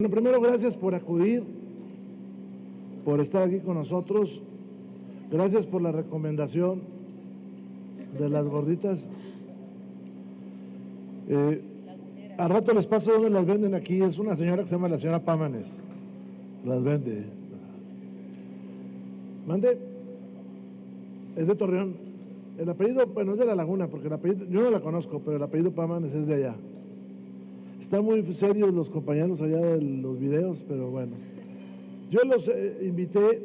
Bueno, primero, gracias por acudir, por estar aquí con nosotros. Gracias por la recomendación de las gorditas. A rato les paso donde las venden aquí. Es una señora que se llama la señora Pámanes. Las vende. Mande. Es de Torreón. El apellido, bueno, es de La Laguna, porque el apellido, yo no la conozco, pero el apellido Pámanes es de allá. Están muy serios los compañeros allá de los videos, pero bueno. Yo los invité,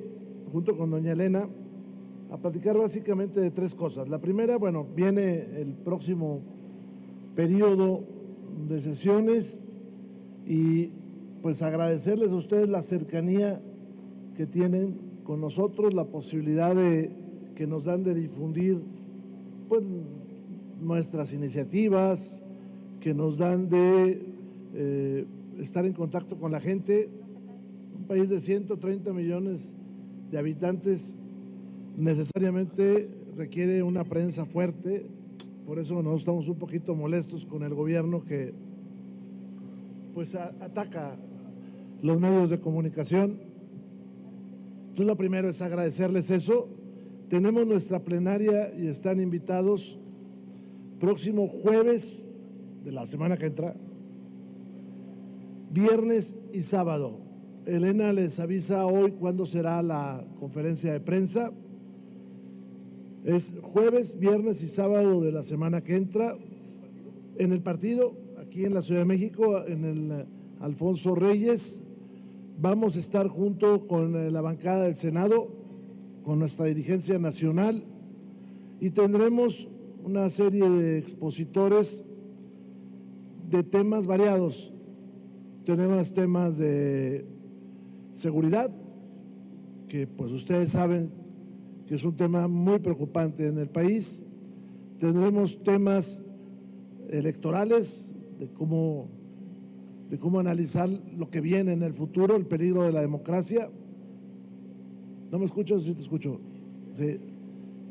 junto con doña Elena, a platicar básicamente de tres cosas. La primera, bueno, viene el próximo periodo de sesiones y pues agradecerles a ustedes la cercanía que tienen con nosotros, la posibilidad que nos dan de difundir pues nuestras iniciativas, que nos dan de estar en contacto con la gente. Un país de 130 millones de habitantes necesariamente requiere una prensa fuerte, por eso nosotros estamos un poquito molestos con el gobierno que pues ataca los medios de comunicación. Entonces lo primero es agradecerles eso. Tenemos nuestra plenaria y están invitados próximo jueves de la semana que entra, viernes y sábado. Elena les avisa hoy cuándo será la conferencia de prensa. Es jueves, viernes y sábado de la semana que entra en el partido, aquí en la Ciudad de México, en el Alfonso Reyes. Vamos a estar junto con la bancada del Senado, con nuestra dirigencia nacional, y tendremos una serie de expositores de temas variados. Tenemos temas de seguridad, que pues ustedes saben que es un tema muy preocupante en el país. Tendremos temas electorales, de cómo analizar lo que viene en el futuro, el peligro de la democracia. ¿No me escuchas? Sí te escucho. Sí.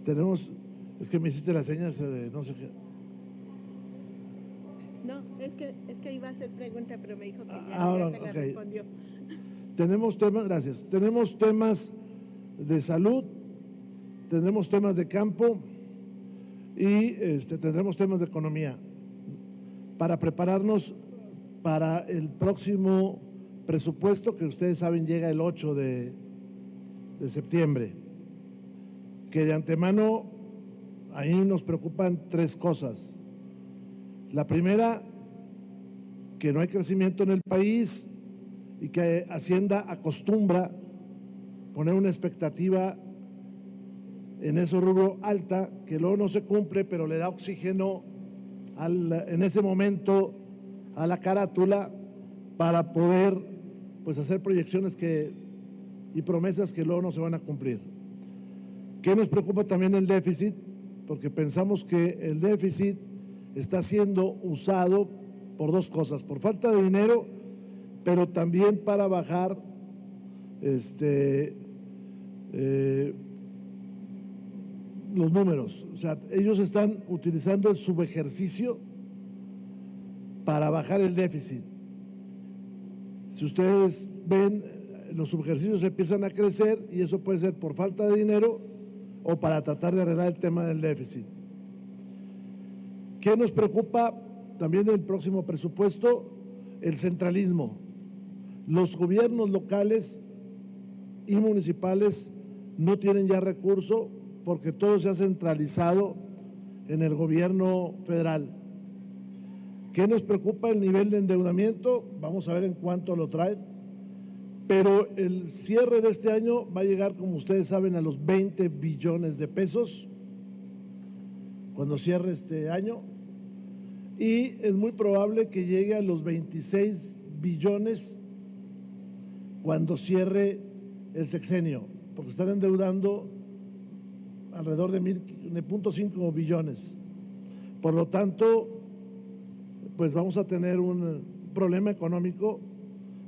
Tenemos, es que me hiciste las señas de no sé qué. No, es que iba a hacer pregunta, pero me dijo que ya, ahora, ya se la respondió. Tenemos temas, gracias. Tenemos temas de salud, tendremos temas de campo y tendremos temas de economía para prepararnos para el próximo presupuesto, que ustedes saben llega el 8 de septiembre, que de antemano ahí nos preocupan tres cosas. La primera, que no hay crecimiento en el país y que Hacienda acostumbra poner una expectativa en ese rubro alta, que luego no se cumple, pero le da oxígeno en ese momento a la carátula para poder pues hacer proyecciones y promesas que luego no se van a cumplir. ¿Qué nos preocupa también? El déficit, porque pensamos que el déficit está siendo usado por dos cosas: por falta de dinero, pero también para bajar los números. O sea, ellos están utilizando el subejercicio para bajar el déficit. Si ustedes ven, los subejercicios empiezan a crecer y eso puede ser por falta de dinero o para tratar de arreglar el tema del déficit. ¿Qué nos preocupa también del próximo presupuesto? El centralismo. Los gobiernos locales y municipales no tienen ya recurso porque todo se ha centralizado en el gobierno federal. ¿Qué nos preocupa? El nivel de endeudamiento. Vamos a ver en cuánto lo traen, pero el cierre de este año va a llegar, como ustedes saben, a los 20 billones de pesos cuando cierre este año, y es muy probable que llegue a los 26 billones cuando cierre el sexenio, porque están endeudando alrededor de 0.5 billones. Por lo tanto, pues vamos a tener un problema económico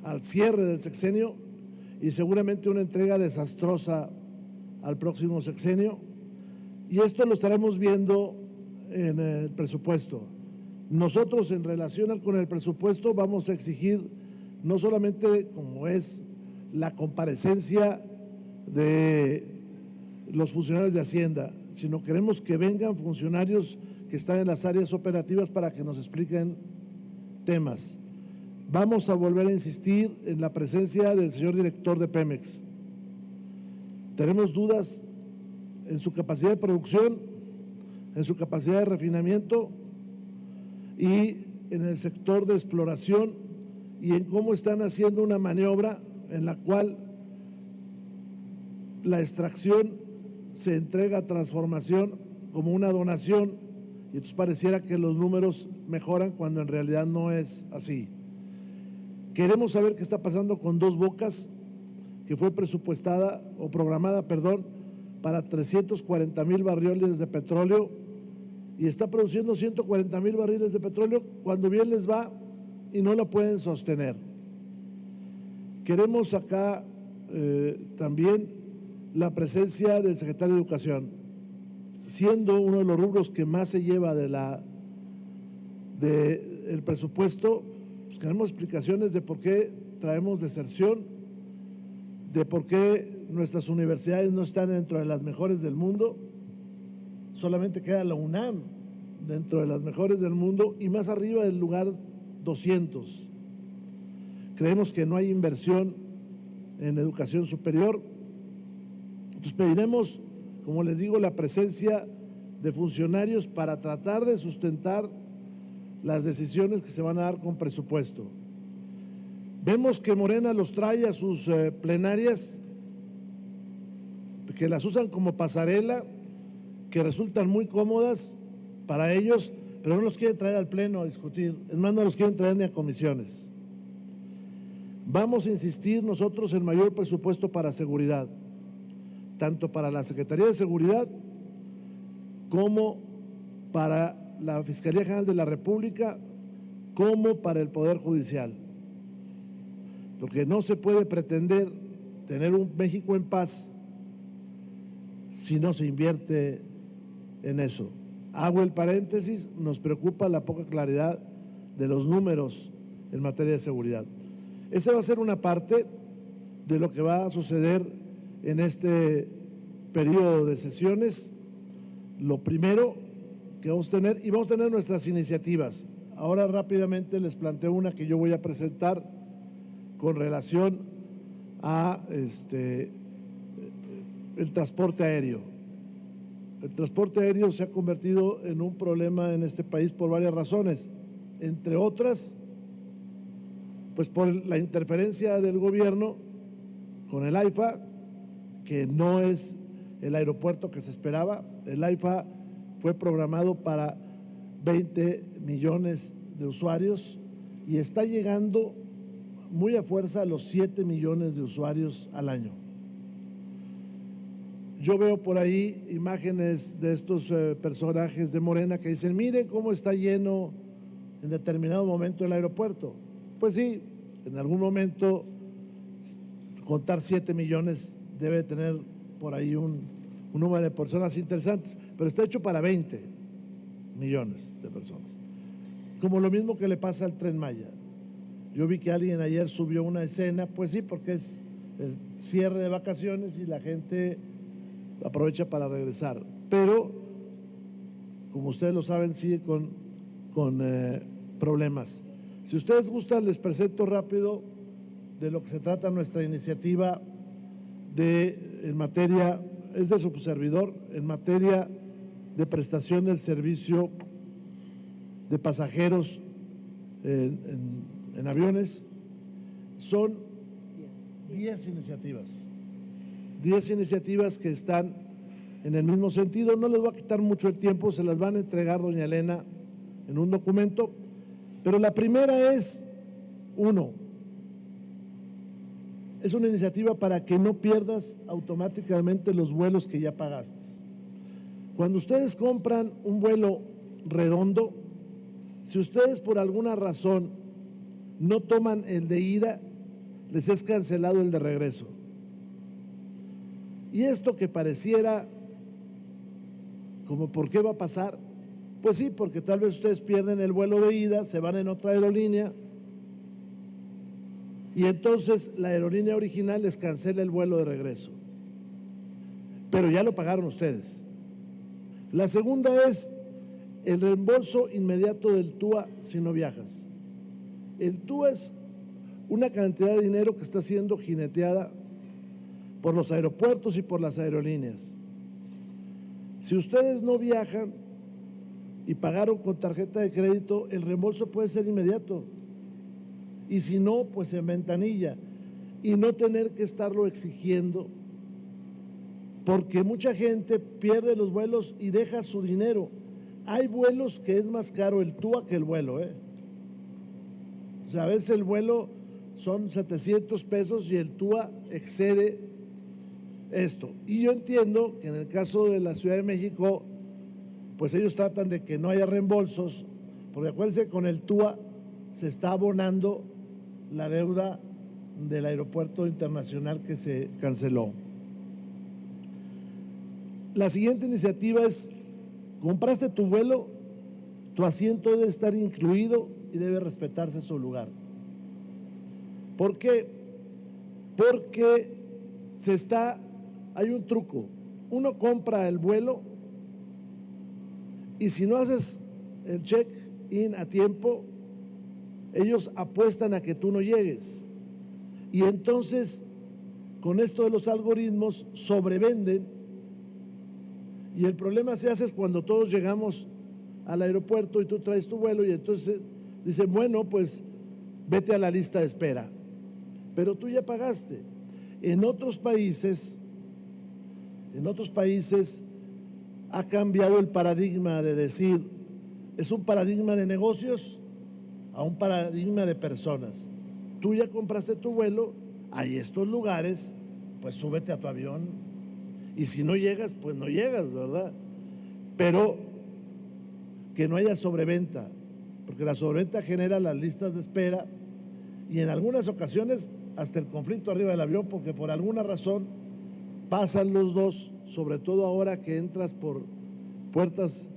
al cierre del sexenio y seguramente una entrega desastrosa al próximo sexenio, y esto lo estaremos viendo en el presupuesto. Nosotros, en relación con el presupuesto, vamos a exigir no solamente como es la comparecencia de los funcionarios de Hacienda, sino queremos que vengan funcionarios que están en las áreas operativas para que nos expliquen temas. Vamos a volver a insistir en la presencia del señor director de Pemex. Tenemos dudas en su capacidad de producción, en su capacidad de refinamiento y en el sector de exploración y en cómo están haciendo una maniobra en la cual la extracción se entrega a transformación como una donación y entonces pareciera que los números mejoran cuando en realidad no es así. Queremos saber qué está pasando con Dos Bocas, que fue presupuestada o programada, para 340,000 barriles de petróleo y está produciendo 140,000 barriles de petróleo cuando bien les va y no lo pueden sostener. Queremos acá también la presencia del secretario de Educación, siendo uno de los rubros que más se lleva del presupuesto. Pues queremos explicaciones de por qué traemos deserción, de por qué nuestras universidades no están dentro de las mejores del mundo. Solamente queda la UNAM dentro de las mejores del mundo y más arriba del lugar 200. Creemos que no hay inversión en educación superior. Entonces pediremos, como les digo, la presencia de funcionarios para tratar de sustentar las decisiones que se van a dar con presupuesto. Vemos que Morena los trae a sus plenarias, que las usan como pasarela, que resultan muy cómodas para ellos, pero no los quieren traer al pleno a discutir, es más, no los quieren traer ni a comisiones. Vamos a insistir nosotros en mayor presupuesto para seguridad, tanto para la Secretaría de Seguridad como para la Fiscalía General de la República, como para el Poder Judicial. Porque no se puede pretender tener un México en paz si no se invierte en eso. Hago el paréntesis, nos preocupa la poca claridad de los números en materia de seguridad. Esa va a ser una parte de lo que va a suceder en este periodo de sesiones. Lo primero que vamos a tener, y vamos a tener nuestras iniciativas. Ahora rápidamente les planteo una que yo voy a presentar con relación a el transporte aéreo. El transporte aéreo se ha convertido en un problema en este país por varias razones, entre otras, pues por la interferencia del gobierno con el AIFA, que no es el aeropuerto que se esperaba. El AIFA fue programado para 20 millones de usuarios y está llegando muy a fuerza a los 7 millones de usuarios al año. Yo veo por ahí imágenes de estos personajes de Morena que dicen, miren cómo está lleno en determinado momento el aeropuerto. Pues sí, en algún momento contar 7 millones debe tener por ahí un número de personas interesantes, pero está hecho para 20 millones de personas. Como lo mismo que le pasa al Tren Maya. Yo vi que alguien ayer subió una escena, pues sí, porque es el cierre de vacaciones y la gente aprovecha para regresar. Pero, como ustedes lo saben, sigue con problemas. Si ustedes gustan, les presento rápido de lo que se trata nuestra iniciativa en materia, es de su servidor, en materia de prestación del servicio de pasajeros en aviones. Son 10 iniciativas. 10 iniciativas que están en el mismo sentido. No les va a quitar mucho el tiempo, se las van a entregar doña Elena en un documento, pero la primera es, es una iniciativa para que no pierdas automáticamente los vuelos que ya pagaste. Cuando ustedes compran un vuelo redondo, si ustedes por alguna razón no toman el de ida, les es cancelado el de regreso. Y esto que pareciera como ¿por qué va a pasar? Pues sí, porque tal vez ustedes pierden el vuelo de ida, se van en otra aerolínea y entonces la aerolínea original les cancela el vuelo de regreso. Pero ya lo pagaron ustedes. La segunda es el reembolso inmediato del TUA si no viajas. El TUA es una cantidad de dinero que está siendo jineteada por los aeropuertos y por las aerolíneas. Si ustedes no viajan y pagaron con tarjeta de crédito, el reembolso puede ser inmediato. Y si no, pues en ventanilla. Y no tener que estarlo exigiendo, porque mucha gente pierde los vuelos y deja su dinero. Hay vuelos que es más caro el TUA que el vuelo, ¿eh? O sea, a veces el vuelo son 700 pesos y el TUA excede esto. Y yo entiendo que en el caso de la Ciudad de México, pues ellos tratan de que no haya reembolsos, porque acuérdense, con el TUA se está abonando la deuda del aeropuerto internacional que se canceló. La siguiente iniciativa es: compraste tu vuelo, tu asiento debe estar incluido y debe respetarse su lugar. ¿Por qué? Porque hay un truco. Uno compra el vuelo y si no haces el check-in a tiempo, ellos apuestan a que tú no llegues. Y entonces, con esto de los algoritmos, sobrevenden. Y el problema se hace cuando todos llegamos al aeropuerto y tú traes tu vuelo y entonces dicen, bueno, pues vete a la lista de espera. Pero tú ya pagaste. En otros países ha cambiado el paradigma de decir, es un paradigma de negocios a un paradigma de personas. Tú ya compraste tu vuelo, hay estos lugares, pues súbete a tu avión. Y si no llegas, pues no llegas, ¿verdad? Pero que no haya sobreventa, porque la sobreventa genera las listas de espera y en algunas ocasiones hasta el conflicto arriba del avión, porque por alguna razón pasan los dos, sobre todo ahora que entras por puertas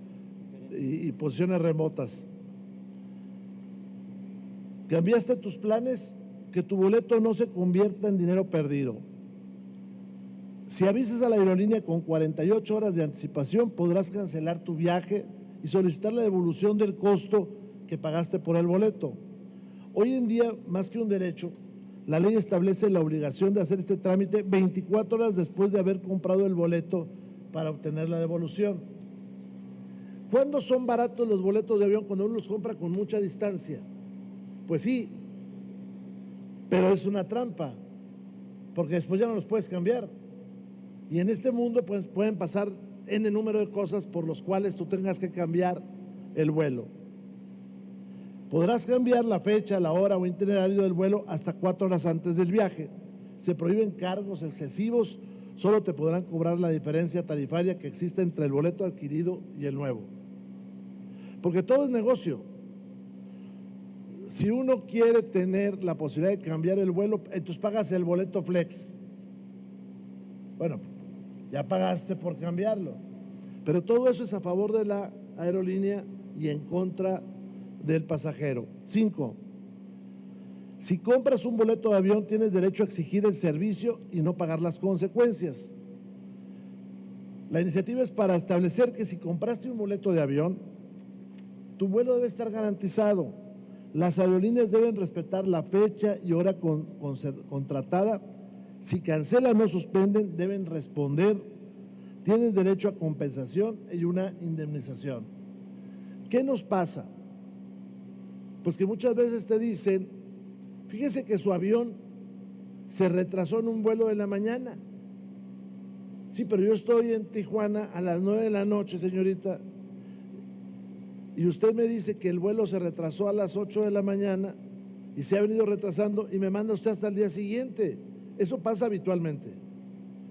y posiciones remotas. ¿Cambiaste tus planes? Que tu boleto no se convierta en dinero perdido. Si avisas a la aerolínea con 48 horas de anticipación, podrás cancelar tu viaje y solicitar la devolución del costo que pagaste por el boleto. Hoy en día, más que un derecho, la ley establece la obligación de hacer este trámite 24 horas después de haber comprado el boleto para obtener la devolución. ¿Cuándo son baratos los boletos de avión? Cuando uno los compra con mucha distancia. Pues sí, pero es una trampa, porque después ya no los puedes cambiar. Y en este mundo pues pueden pasar N número de cosas por los cuales tú tengas que cambiar el vuelo. Podrás cambiar la fecha, la hora o itinerario del vuelo hasta 4 horas antes del viaje. Se prohíben cargos excesivos, solo te podrán cobrar la diferencia tarifaria que existe entre el boleto adquirido y el nuevo. Porque todo es negocio. Si uno quiere tener la posibilidad de cambiar el vuelo, entonces pagas el boleto flex. Bueno, ya pagaste por cambiarlo. Pero todo eso es a favor de la aerolínea y en contra del pasajero. 5. Si compras un boleto de avión, tienes derecho a exigir el servicio y no pagar las consecuencias. La iniciativa es para establecer que si compraste un boleto de avión, tu vuelo debe estar garantizado. Las aerolíneas deben respetar la fecha y hora contratada. Si cancelan o suspenden, deben responder. Tienen derecho a compensación y una indemnización. ¿Qué nos pasa? Pues que muchas veces te dicen, fíjese que su avión se retrasó en un vuelo de la mañana. Sí, pero yo estoy en Tijuana a las 9 de la noche, señorita, y usted me dice que el vuelo se retrasó a las 8 de la mañana y se ha venido retrasando y me manda usted hasta el día siguiente. Eso pasa habitualmente.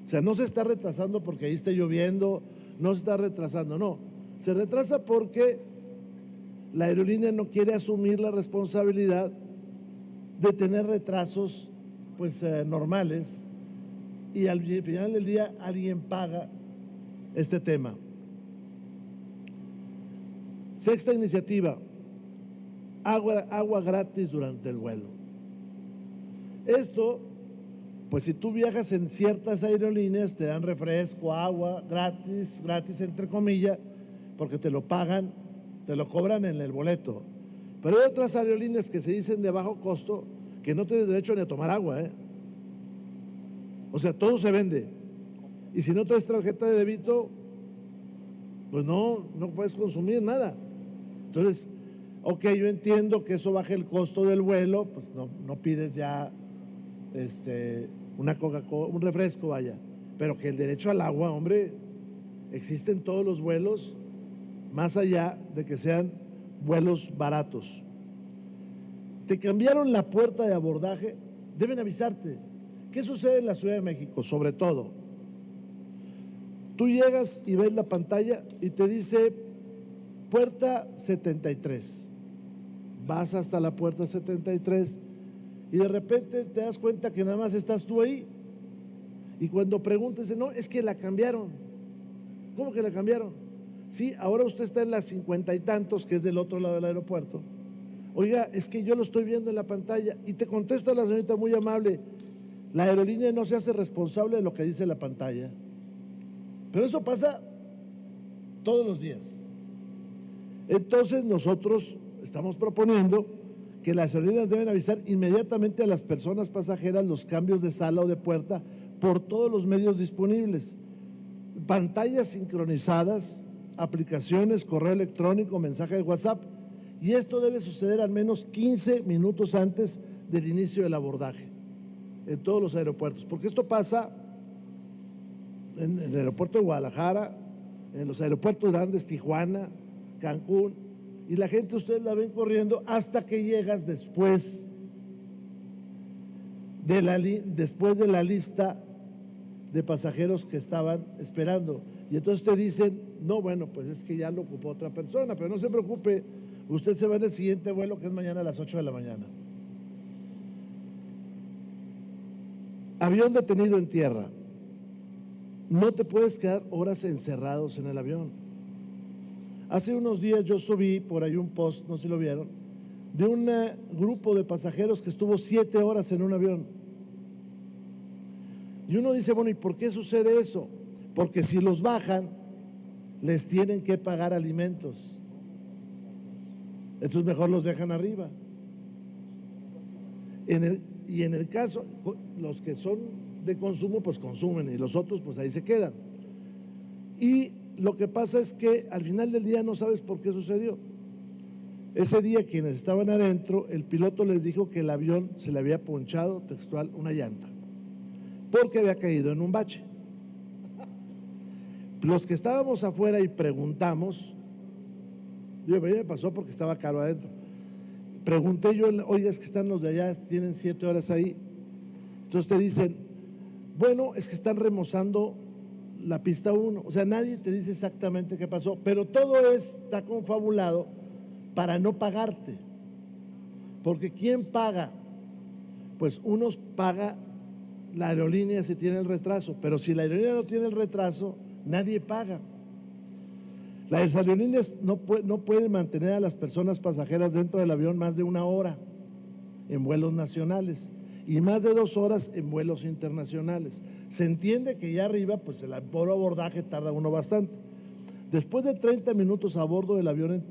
O sea, no se está retrasando porque ahí esté lloviendo, no se está retrasando, no. Se retrasa porque la aerolínea no quiere asumir la responsabilidad de tener retrasos pues normales y al final del día alguien paga este tema. Sexta iniciativa, agua gratis durante el vuelo. Esto, pues si tú viajas en ciertas aerolíneas, te dan refresco, agua, gratis entre comillas, porque te lo pagan, te lo cobran en el boleto. Pero hay otras aerolíneas que se dicen de bajo costo que no tienes derecho ni a tomar agua, ¿eh? O sea, todo se vende. Y si no traes tarjeta de débito, pues no puedes consumir nada. Entonces, ok, yo entiendo que eso baje el costo del vuelo, pues no pides ya una Coca-Cola, un refresco, vaya. Pero que el derecho al agua, hombre, existe en todos los vuelos, más allá de que sean vuelos baratos. Te cambiaron la puerta de abordaje, deben avisarte. ¿Qué sucede en la Ciudad de México? Sobre todo, tú llegas y ves la pantalla y te dice puerta 73. Vas hasta la puerta 73 y de repente te das cuenta que nada más estás tú ahí. Y cuando preguntas, no, es que la cambiaron. ¿Cómo que la cambiaron? Sí, ahora usted está en las 50 y tantos, que es del otro lado del aeropuerto. Oiga, es que yo lo estoy viendo en la pantalla. Y te contesta la señorita muy amable, la aerolínea no se hace responsable de lo que dice la pantalla. Pero eso pasa todos los días. Entonces nosotros estamos proponiendo que las aerolíneas deben avisar inmediatamente a las personas pasajeras los cambios de sala o de puerta por todos los medios disponibles. Pantallas sincronizadas, aplicaciones, correo electrónico, mensaje de WhatsApp. Y esto debe suceder al menos 15 minutos antes del inicio del abordaje en todos los aeropuertos. Porque esto pasa en el aeropuerto de Guadalajara, en los aeropuertos grandes, Tijuana, Cancún, y la gente ustedes la ven corriendo hasta que llegas después de la lista de pasajeros que estaban esperando. Y entonces te dicen, no, bueno, pues es que ya lo ocupó otra persona, pero no se preocupe, usted se va en el siguiente vuelo que es mañana a las 8 de la mañana. Avión detenido en tierra. No te puedes quedar horas encerrados en el avión. Hace unos días yo subí por ahí un post, no sé si lo vieron, de un grupo de pasajeros que estuvo 7 horas en un avión. Y uno dice, bueno, ¿y por qué sucede eso? Porque si los bajan, les tienen que pagar alimentos. Entonces mejor los dejan arriba. Y en el caso, los que son de consumo, pues consumen, y los otros, pues ahí se quedan. Y lo que pasa es que al final del día no sabes por qué sucedió. Ese día quienes estaban adentro, el piloto les dijo que el avión se le había ponchado, textual, una llanta, porque había caído en un bache. Los que estábamos afuera y preguntamos, a mí me pasó porque estaba caro adentro. Pregunté yo, oiga, es que están los de allá, tienen 7 horas ahí. Entonces te dicen, bueno, es que están remozando la pista 1. O sea, nadie te dice exactamente qué pasó, pero todo está confabulado para no pagarte. Porque ¿quién paga? Pues unos paga la aerolínea si tiene el retraso, pero si la aerolínea no tiene el retraso, nadie paga. Las aerolíneas no pueden mantener a las personas pasajeras dentro del avión más de 1 hora en vuelos nacionales y más de 2 horas en vuelos internacionales. Se entiende que ya arriba, pues el puro abordaje tarda uno bastante. Después de 30 minutos a bordo del avión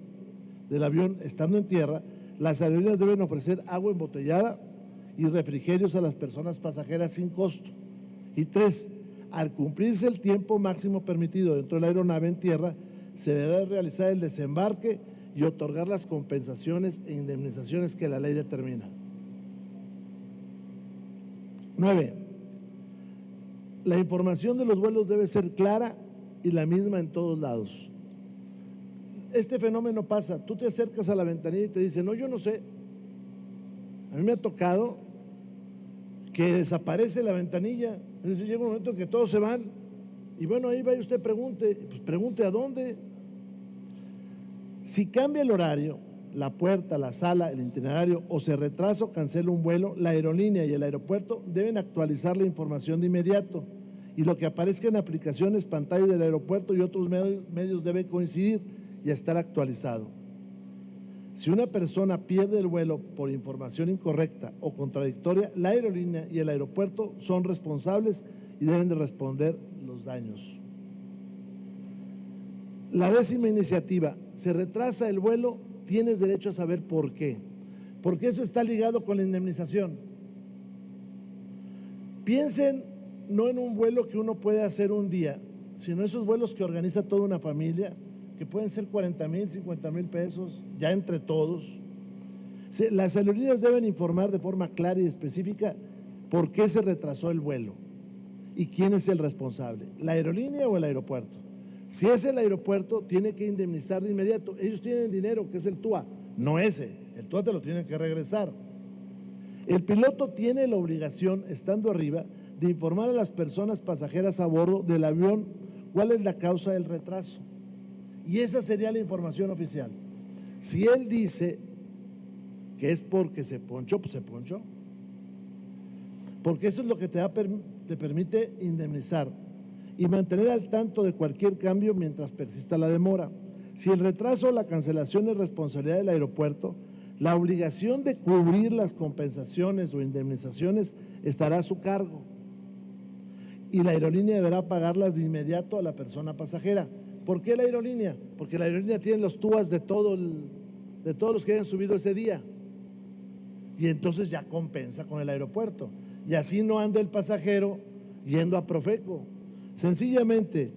estando en tierra, las aerolíneas deben ofrecer agua embotellada y refrigerios a las personas pasajeras sin costo. Y 3, al cumplirse el tiempo máximo permitido dentro de la aeronave en tierra, se deberá realizar el desembarque y otorgar las compensaciones e indemnizaciones que la ley determina. 9. La información de los vuelos debe ser clara y la misma en todos lados. Este fenómeno pasa, tú te acercas a la ventanilla y te dicen, no, yo no sé. A mí me ha tocado que desaparece la ventanilla, entonces llega un momento en que todos se van, y bueno, ahí va y usted pregunte, pues pregunte a dónde. Si cambia el horario, la puerta, la sala, el itinerario, o se retrasa o cancela un vuelo, la aerolínea y el aeropuerto deben actualizar la información de inmediato, y lo que aparezca en aplicaciones, pantallas del aeropuerto y otros medios debe coincidir y estar actualizado. Si una persona pierde el vuelo por información incorrecta o contradictoria, la aerolínea y el aeropuerto son responsables y deben de responder los daños. La 10ª iniciativa: se retrasa el vuelo, tienes derecho a saber por qué. Porque eso está ligado con la indemnización. Piensen no en un vuelo que uno puede hacer un día, sino esos vuelos que organiza toda una familia, que pueden ser 40,000, 50,000 pesos, ya entre todos. Las aerolíneas deben informar de forma clara y específica por qué se retrasó el vuelo y quién es el responsable, la aerolínea o el aeropuerto. Si es el aeropuerto, tiene que indemnizar de inmediato. Ellos tienen dinero, que es el TUA, no ese. El TUA te lo tienen que regresar. El piloto tiene la obligación, estando arriba, de informar a las personas pasajeras a bordo del avión cuál es la causa del retraso. Y esa sería la información oficial. Si él dice que es porque se ponchó, pues se ponchó. Porque eso es lo que te permite indemnizar y mantener al tanto de cualquier cambio mientras persista la demora. Si el retraso o la cancelación es responsabilidad del aeropuerto, la obligación de cubrir las compensaciones o indemnizaciones estará a su cargo y la aerolínea deberá pagarlas de inmediato a la persona pasajera. ¿Por qué la aerolínea? Porque la aerolínea tiene los TUAs de todos los que hayan subido ese día y entonces ya compensa con el aeropuerto y así no anda el pasajero yendo a Profeco. Sencillamente,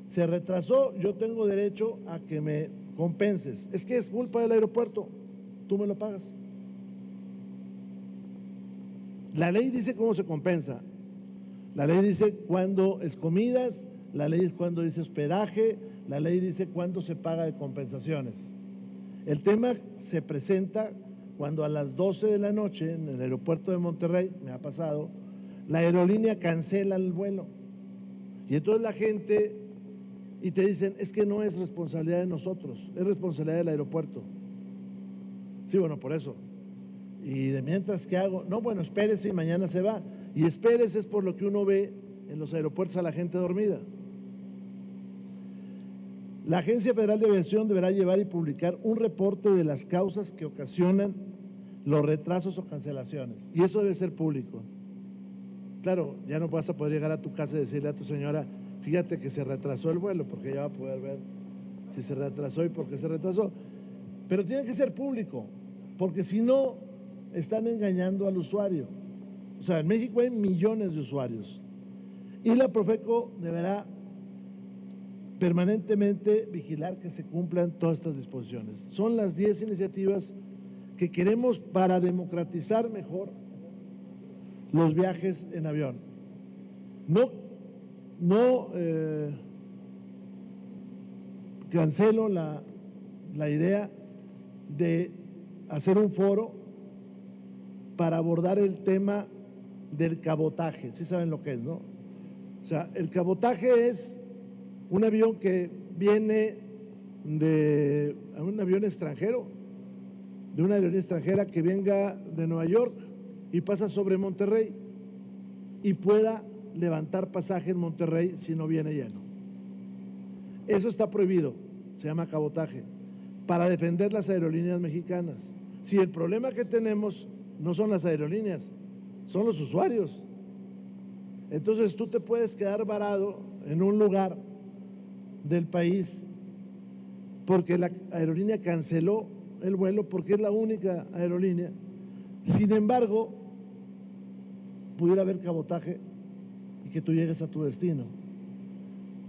se retrasó, yo tengo derecho a que me compenses. Es que es culpa del aeropuerto, tú me lo pagas. La ley dice cómo se compensa. La ley dice cuándo es comidas, la ley dice cuándo dice hospedaje, la ley dice cuándo se paga de compensaciones. El tema se presenta cuando a las 12 de la noche en el aeropuerto de Monterrey, me ha pasado, la aerolínea cancela el vuelo. Y entonces la gente, y te dicen, es que no es responsabilidad de nosotros, es responsabilidad del aeropuerto. Sí, bueno, por eso. Y de mientras, ¿qué hago? No, bueno, espérese y mañana se va. Y espérese es por lo que uno ve en los aeropuertos a la gente dormida. La Agencia Federal de Aviación deberá llevar y publicar un reporte de las causas que ocasionan los retrasos o cancelaciones. Y eso debe ser público. Claro, ya no vas a poder llegar a tu casa y decirle a tu señora, fíjate que se retrasó el vuelo, porque ella va a poder ver si se retrasó y por qué se retrasó. Pero tiene que ser público, porque si no, están engañando al usuario. O sea, en México hay millones de usuarios. Y la Profeco deberá permanentemente vigilar que se cumplan todas estas disposiciones. Son las 10 iniciativas que queremos para democratizar mejor los viajes en avión. No cancelo la idea de hacer un foro para abordar el tema del cabotaje. Sí saben lo que es, ¿no? O sea, el cabotaje es un avión que viene de un avión extranjero, de una aerolínea extranjera que venga de Nueva York y pasa sobre Monterrey y pueda levantar pasaje en Monterrey si no viene lleno. Eso está prohibido, se llama cabotaje, para defender las aerolíneas mexicanas. Si el problema que tenemos no son las aerolíneas, son los usuarios. Entonces tú te puedes quedar varado en un lugar del país porque la aerolínea canceló el vuelo porque es la única aerolínea. Sin embargo, pudiera haber cabotaje y que tú llegues a tu destino.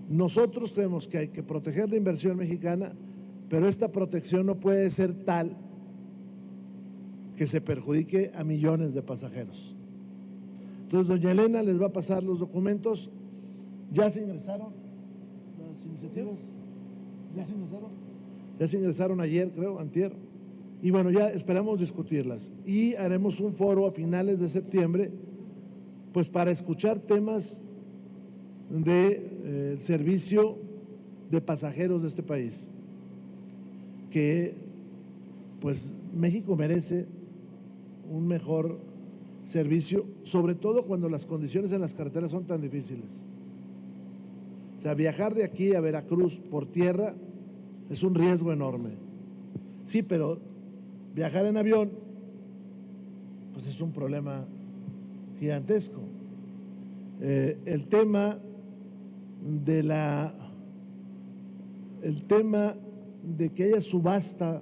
Nosotros creemos que hay que proteger la inversión mexicana, pero esta protección no puede ser tal que se perjudique a millones de pasajeros. Entonces, doña Elena les va a pasar los documentos. ¿Ya se ingresaron las iniciativas? ¿Ya se ingresaron? Ya se ingresaron ayer, creo, antier. Y bueno, ya esperamos discutirlas. Y haremos un foro a finales de septiembre, pues para escuchar temas del servicio de pasajeros de este país, que pues México merece un mejor servicio, sobre todo cuando las condiciones en las carreteras son tan difíciles. O sea, viajar de aquí a Veracruz por tierra es un riesgo enorme. Sí, pero viajar en avión, pues es un problema gigantesco. El tema de que haya subasta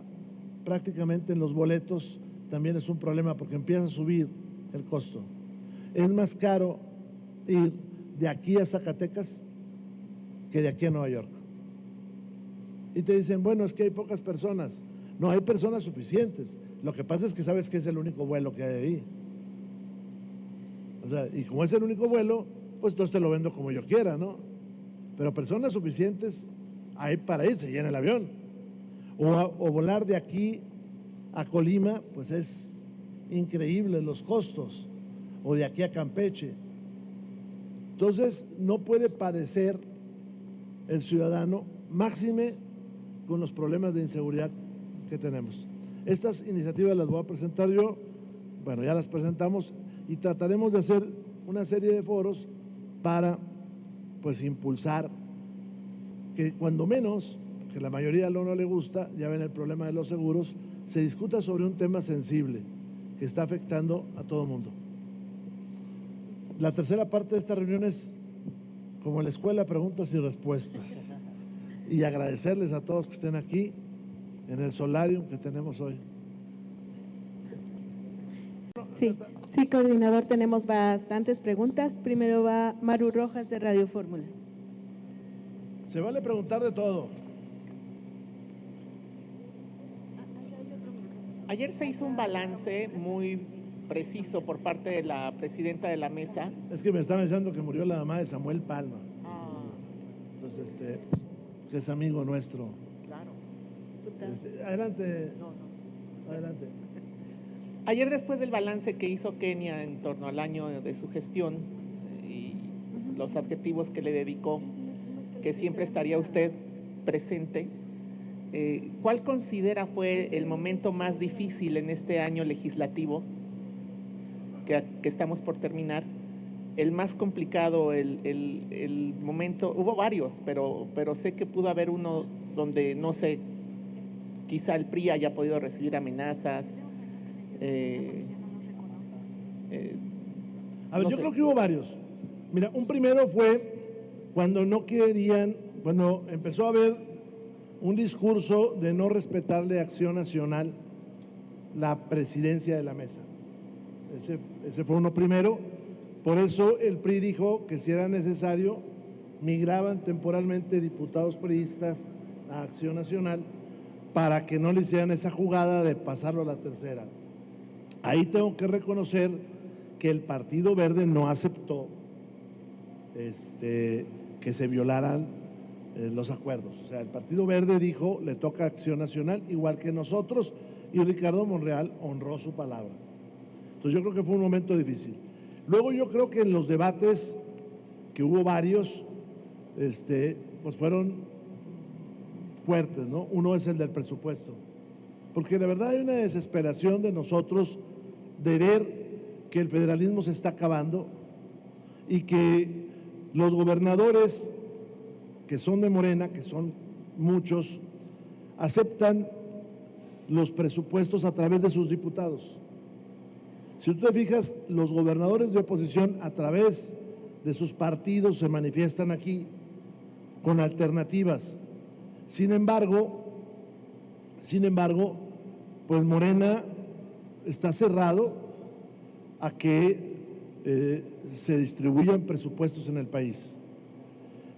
prácticamente en los boletos también es un problema porque empieza a subir el costo. Es más caro ir de aquí a Zacatecas que de aquí a Nueva York. Y te dicen, bueno, es que hay pocas personas. No, hay personas suficientes. Lo que pasa es que sabes que es el único vuelo que hay ahí. O sea, y como es el único vuelo, pues entonces te lo vendo como yo quiera, ¿no? Pero personas suficientes hay para ir, se llena el avión. O volar de aquí a Colima, pues es increíble los costos. O de aquí a Campeche. Entonces, no puede padecer el ciudadano, máxime con los problemas de inseguridad que tenemos. Estas iniciativas las voy a presentar yo, bueno, ya las presentamos y trataremos de hacer una serie de foros para, pues, impulsar que cuando menos, que la mayoría no le gusta, ya ven el problema de los seguros, se discuta sobre un tema sensible que está afectando a todo el mundo. La tercera parte de esta reunión es como en la escuela, preguntas y respuestas. Y agradecerles a todos que estén aquí en el solarium que tenemos hoy. Sí, coordinador, tenemos bastantes preguntas. Primero va Maru Rojas de Radio Fórmula. Se vale preguntar de todo. Ayer se hizo un balance muy preciso por parte de la presidenta de la mesa. Es que me estaban diciendo que murió la mamá de Samuel Palma. Entonces, que es amigo nuestro. Claro. Adelante. No. Adelante. Ayer, después del balance que hizo Kenia en torno al año de su gestión y los adjetivos que le dedicó, que siempre estaría usted presente, ¿cuál considera fue el momento más difícil en este año legislativo que estamos por terminar? El más complicado, el momento, hubo varios, pero sé que pudo haber uno donde, no sé, quizá el PRI haya podido recibir amenazas. A ver, no yo sé. creo que hubo varios. Mira, un primero fue cuando no querían, cuando empezó a haber un discurso de no respetarle a Acción Nacional la presidencia de la mesa. Ese fue uno primero. Por eso el PRI dijo que si era necesario, migraban temporalmente diputados priistas a Acción Nacional para que no le hicieran esa jugada de pasarlo a la tercera. Ahí tengo que reconocer que el Partido Verde no aceptó que se violaran los acuerdos. O sea, el Partido Verde dijo, le toca a Acción Nacional, igual que nosotros, y Ricardo Monreal honró su palabra. Entonces yo creo que fue un momento difícil. Luego yo creo que en los debates, que hubo varios, pues fueron fuertes, ¿no? Uno es el del presupuesto, porque de verdad hay una desesperación de nosotros de ver que el federalismo se está acabando y que los gobernadores que son de Morena, que son muchos, aceptan los presupuestos a través de sus diputados. Si tú te fijas, los gobernadores de oposición a través de sus partidos se manifiestan aquí con alternativas. Sin embargo, pues Morena está cerrado a que se distribuyan presupuestos en el país.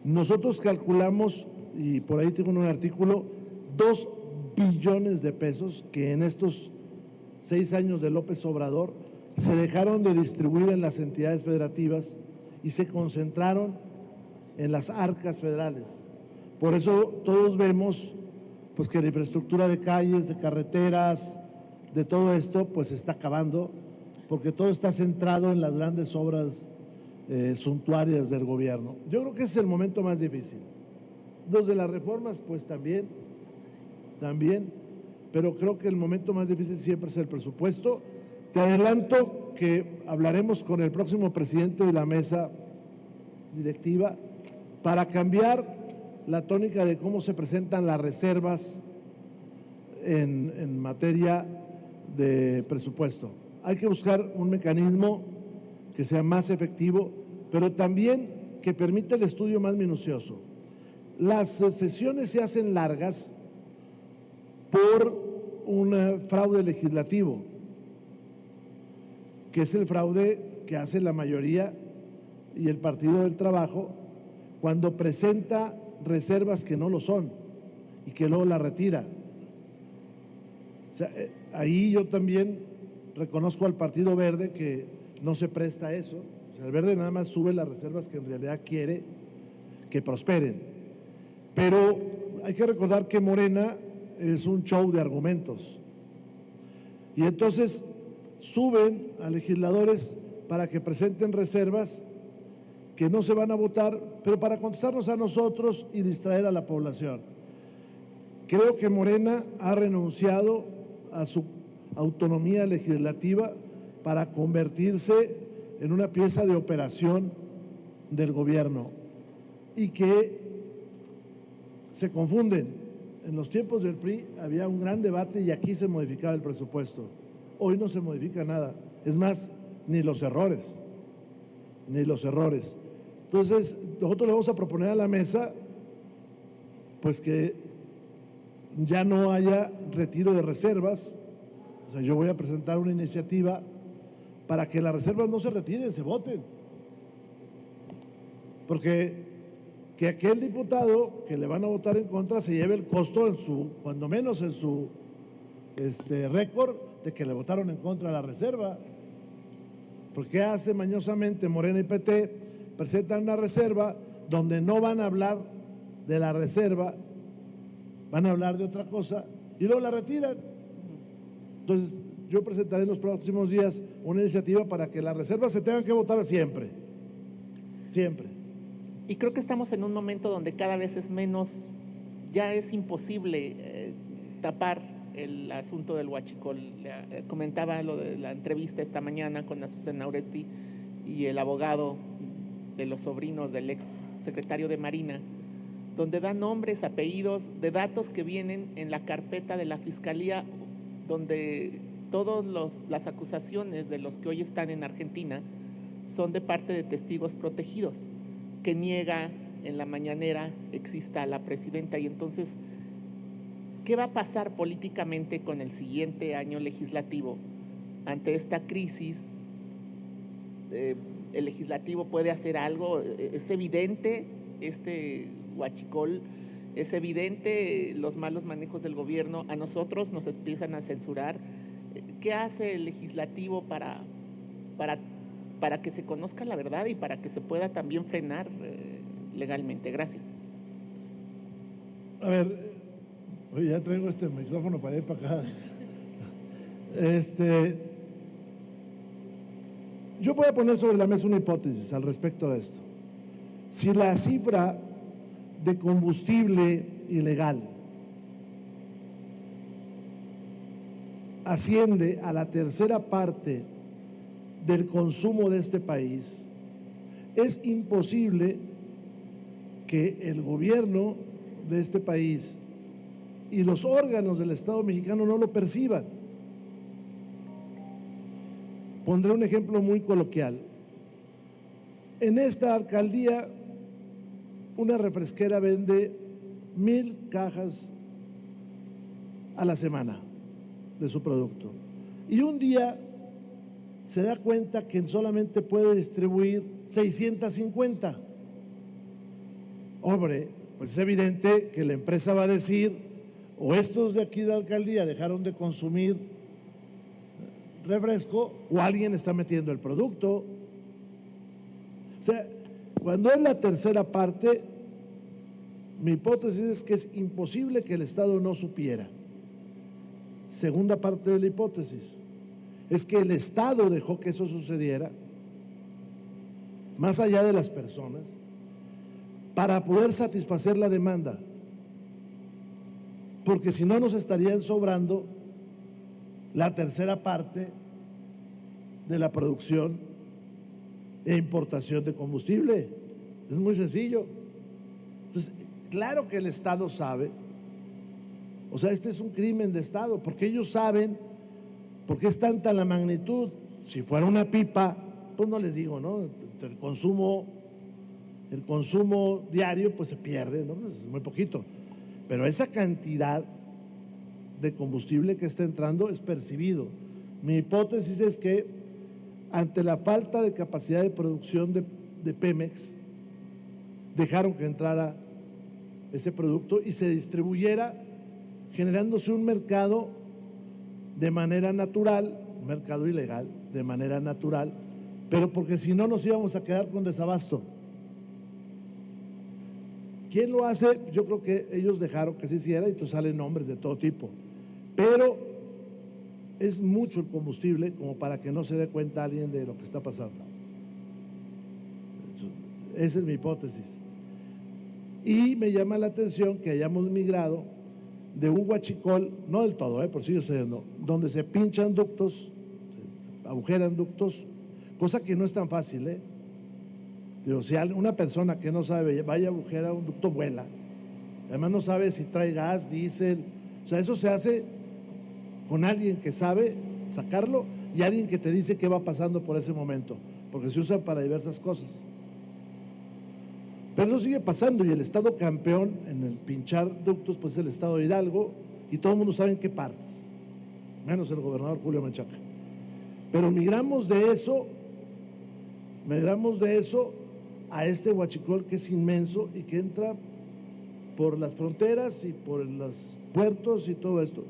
Nosotros calculamos, y por ahí tengo un artículo, 2 billones de pesos que en estos 6 años de López Obrador se dejaron de distribuir en las entidades federativas y se concentraron en las arcas federales. Por eso todos vemos pues que la infraestructura de calles, de carreteras, de todo esto pues se está acabando, porque todo está centrado en las grandes obras suntuarias del gobierno. Yo creo que ese es el momento más difícil. Los de las reformas pues también, pero creo que el momento más difícil siempre es el presupuesto. Te adelanto que hablaremos con el próximo presidente de la mesa directiva para cambiar la tónica de cómo se presentan las reservas en materia de presupuesto. Hay que buscar un mecanismo que sea más efectivo, pero también que permita el estudio más minucioso. Las sesiones se hacen largas por un fraude legislativo, que es el fraude que hace la mayoría y el Partido del Trabajo cuando presenta reservas que no lo son y que luego la retira. O sea, ahí yo también reconozco al Partido Verde que no se presta a eso. O sea, el Verde nada más sube las reservas que en realidad quiere que prosperen. Pero hay que recordar que Morena es un show de argumentos. Y entonces suben a legisladores para que presenten reservas que no se van a votar, pero para contestarnos a nosotros y distraer a la población. Creo que Morena ha renunciado a su autonomía legislativa para convertirse en una pieza de operación del gobierno y que se confunden. En los tiempos del PRI había un gran debate y aquí se modificaba el presupuesto. Hoy no se modifica nada, es más, ni los errores. Entonces, nosotros le vamos a proponer a la mesa pues que ya no haya retiro de reservas. O sea, yo voy a presentar una iniciativa para que las reservas no se retiren, se voten. Porque que aquel diputado que le van a votar en contra se lleve el costo cuando menos en su récord de que le votaron en contra de la reserva. Porque hace mañosamente Morena y PT, presentan una reserva donde no van a hablar de la reserva, van a hablar de otra cosa y luego la retiran. Entonces, yo presentaré en los próximos días una iniciativa para que las reservas se tengan que votar siempre. Y creo que estamos en un momento donde cada vez es menos, ya es imposible tapar el asunto del huachicol. Comentaba lo de la entrevista esta mañana con Azucena Oresti y el abogado de los sobrinos del ex secretario de Marina, donde dan nombres, apellidos de datos que vienen en la carpeta de la Fiscalía, donde todas las acusaciones de los que hoy están en Argentina son de parte de testigos protegidos, que niega en la mañanera exista la presidenta. Y entonces, ¿qué va a pasar políticamente con el siguiente año legislativo ante esta crisis? ¿El legislativo puede hacer algo? Es evidente este huachicol, es evidente los malos manejos del gobierno. A nosotros nos empiezan a censurar. ¿Qué hace el legislativo para que se conozca la verdad y para que se pueda también frenar legalmente? Gracias. A ver, oye, ya traigo este micrófono para ir para acá. Yo voy a poner sobre la mesa una hipótesis al respecto de esto. Si la cifra de combustible ilegal asciende a la tercera parte del consumo de este país, es imposible que el gobierno de este país y los órganos del Estado mexicano no lo perciban. Pondré un ejemplo muy coloquial. En esta alcaldía, una refresquera vende 1,000 cajas a la semana de su producto. Y un día se da cuenta que solamente puede distribuir 650. Hombre, pues es evidente que la empresa va a decir, o estos de aquí de la alcaldía dejaron de consumir refresco, o alguien está metiendo el producto. O sea, cuando es la tercera parte, mi hipótesis es que es imposible que el Estado no supiera. Segunda parte de la hipótesis es que el Estado dejó que eso sucediera, más allá de las personas, para poder satisfacer la demanda, porque si no nos estarían sobrando la tercera parte de la producción e importación de combustible. Es muy sencillo. Entonces, claro que el Estado sabe, o sea, este es un crimen de Estado, porque ellos saben ¿Por qué es tanta la magnitud? Si fuera una pipa, pues no les digo, ¿no? El consumo diario pues se pierde, ¿no? Es muy poquito. Pero esa cantidad de combustible que está entrando es percibido. Mi hipótesis es que ante la falta de capacidad de producción de Pemex, dejaron que entrara ese producto y se distribuyera, generándose un mercado de manera natural, un mercado ilegal de manera natural, pero porque si no nos íbamos a quedar con desabasto. ¿Quién lo hace? Yo creo que ellos dejaron que se hiciera y entonces salen nombres de todo tipo, pero es mucho el combustible como para que no se dé cuenta alguien de lo que está pasando. Esa es mi hipótesis. Y me llama la atención que hayamos migrado de un huachicol, no del todo, por sigue sucediendo, donde se pinchan ductos, se agujeran ductos, cosa que no es tan fácil, Digo, si una persona que no sabe vaya a agujerar un ducto, vuela. Además no sabe si trae gas, diésel, o sea, eso se hace con alguien que sabe sacarlo y alguien que te dice qué va pasando por ese momento, porque se usan para diversas cosas. Pero eso sigue pasando y el estado campeón en el pinchar ductos pues es el estado de Hidalgo y todo el mundo sabe en qué partes, menos el gobernador Julio Menchaca. Pero migramos de eso a este huachicol que es inmenso y que entra por las fronteras y por los puertos y todo esto,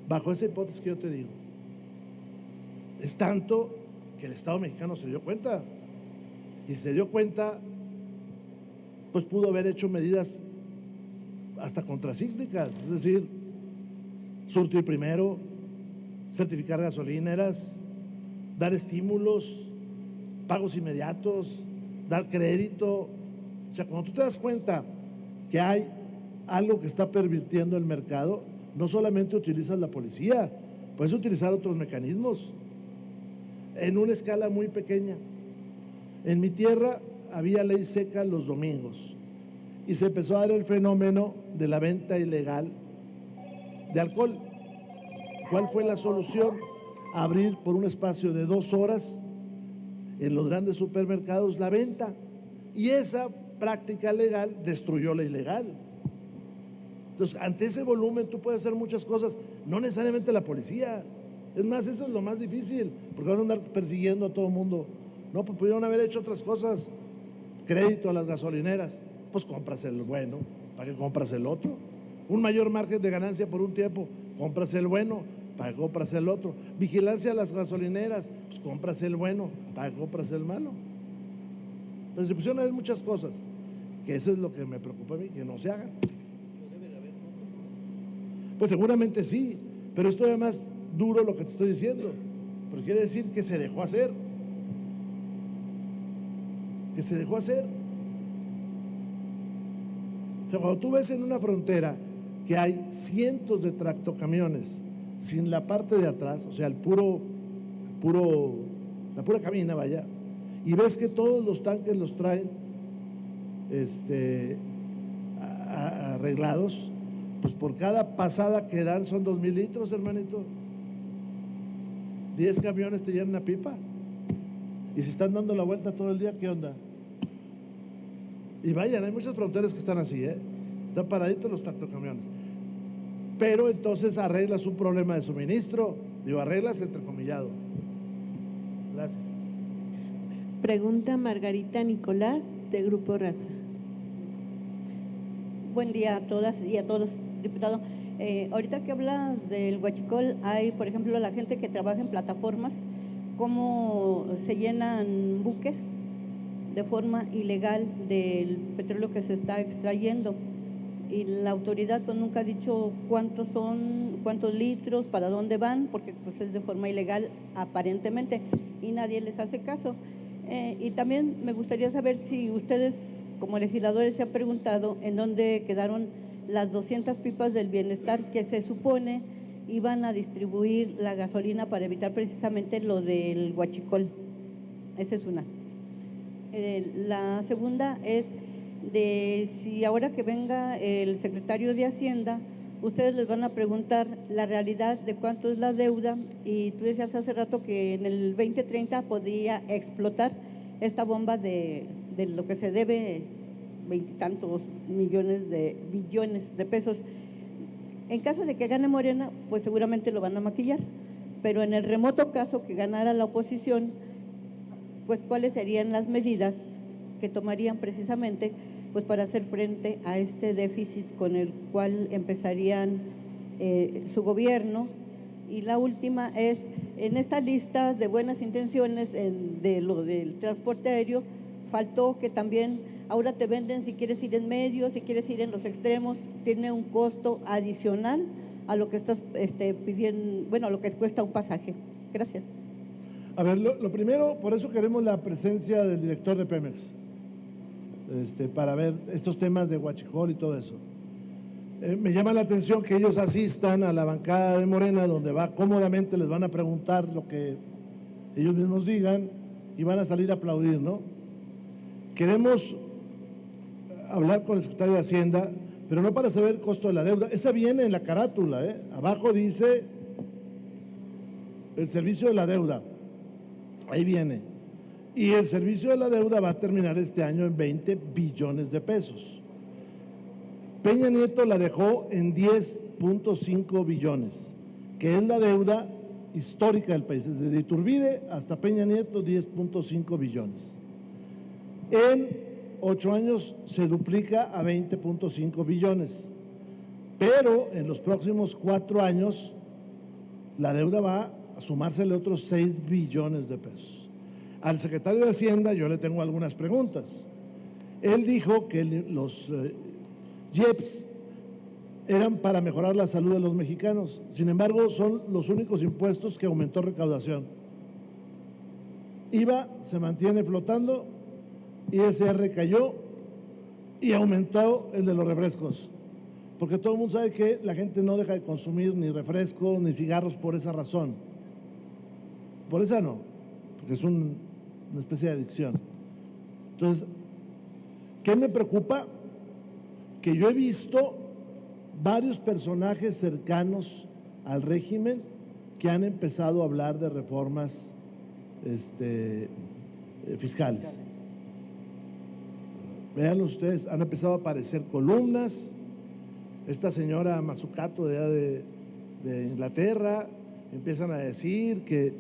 bajo esa hipótesis que yo te digo. Es tanto que el Estado mexicano se dio cuenta, y se dio cuenta, pues pudo haber hecho medidas hasta contracíclicas, es decir, surtir primero, certificar gasolineras, dar estímulos, pagos inmediatos, dar crédito. O sea, cuando tú te das cuenta que hay algo que está pervirtiendo el mercado, no solamente utilizas la policía, puedes utilizar otros mecanismos en una escala muy pequeña. En mi tierra había ley seca los domingos y se empezó a dar el fenómeno de la venta ilegal de alcohol. ¿Cuál fue la solución? Abrir por un espacio de 2 horas en los grandes supermercados la venta, y esa práctica legal destruyó la ilegal. Entonces, ante ese volumen tú puedes hacer muchas cosas, no necesariamente la policía. Es más, eso es lo más difícil, porque vas a andar persiguiendo a todo el mundo. No, pues pudieron haber hecho otras cosas. Crédito a las gasolineras, pues compras el bueno, ¿para qué compras el otro? Un mayor margen de ganancia por un tiempo, compras el bueno, ¿para qué compras el otro? Vigilancia a las gasolineras, pues compras el bueno, ¿para qué compras el malo? Entonces se pusieron a ver muchas cosas, que eso es lo que me preocupa a mí, que no se hagan. Pues seguramente sí, pero esto es más duro lo que te estoy diciendo, pero quiere decir que se dejó hacer. Que se dejó hacer. O sea, cuando tú ves en una frontera que hay cientos de tractocamiones sin la parte de atrás, o sea, la pura cabina, vaya, y ves que todos los tanques los traen arreglados, pues por cada pasada que dan son 2,000 litros, hermanito. 10 camiones te llenan una pipa. Y si están dando la vuelta todo el día, ¿qué onda? Y vayan, hay muchas fronteras que están así, están paraditos los tractocamiones. Pero entonces arreglas un problema de suministro, arreglas entrecomillado. Gracias. Pregunta Margarita Nicolás, de Grupo Raza. Buen día a todas y a todos, diputado. Ahorita que hablas del huachicol, hay, por ejemplo, la gente que trabaja en plataformas, cómo se llenan buques de forma ilegal del petróleo que se está extrayendo, y la autoridad pues nunca ha dicho cuántos son, cuántos litros, para dónde van, porque pues es de forma ilegal aparentemente y nadie les hace caso. Y también me gustaría saber si ustedes como legisladores se han preguntado en dónde quedaron las 200 pipas del bienestar que se supone iban a distribuir la gasolina para evitar precisamente lo del huachicol. Esa es una. La segunda es de si ahora que venga el secretario de Hacienda ustedes les van a preguntar la realidad de cuánto es la deuda, y tú decías hace rato que en el 2030 podría explotar esta bomba de lo que se debe, veintitantos billones de pesos. En caso de que gane Morena, pues seguramente lo van a maquillar, pero en el remoto caso que ganara la oposición, pues ¿cuáles serían las medidas que tomarían precisamente pues para hacer frente a este déficit con el cual empezarían su gobierno? Y la última es, en esta lista de buenas intenciones de lo del transporte aéreo, faltó que también ahora te venden si quieres ir en medio, si quieres ir en los extremos, tiene un costo adicional a lo que estás pidiendo, bueno, a lo que cuesta un pasaje. Gracias. A ver, lo primero, por eso queremos la presencia del director de Pemex, para ver estos temas de huachicol y todo eso. Me llama la atención que ellos asistan a la bancada de Morena, donde cómodamente les van a preguntar lo que ellos mismos digan y van a salir a aplaudir, ¿no? Queremos hablar con el secretario de Hacienda, pero no para saber el costo de la deuda. Esa viene en la carátula, ¿eh? Abajo dice el servicio de la deuda, ahí viene. Y el servicio de la deuda va a terminar este año en 20 billones de pesos. Peña Nieto la dejó en 10.5 billones, que es la deuda histórica del país. Desde Iturbide hasta Peña Nieto, 10.5 billones. En 8 años se duplica a 20.5 billones, pero en los próximos 4 años la deuda va a sumársele otros 6 billones de pesos. Al secretario de Hacienda yo le tengo algunas preguntas. Él dijo que los IEPS eran para mejorar la salud de los mexicanos. Sin embargo, son los únicos impuestos que aumentó recaudación. IVA se mantiene flotando, ISR cayó y aumentó el de los refrescos. Porque todo el mundo sabe que la gente no deja de consumir ni refrescos ni cigarros por esa razón. Por esa no, porque es una especie de adicción. Entonces, ¿qué me preocupa? Que yo he visto varios personajes cercanos al régimen que han empezado a hablar de reformas fiscales. Vean ustedes, han empezado a aparecer columnas. Esta señora Mazzucato de allá de Inglaterra, empiezan a decir que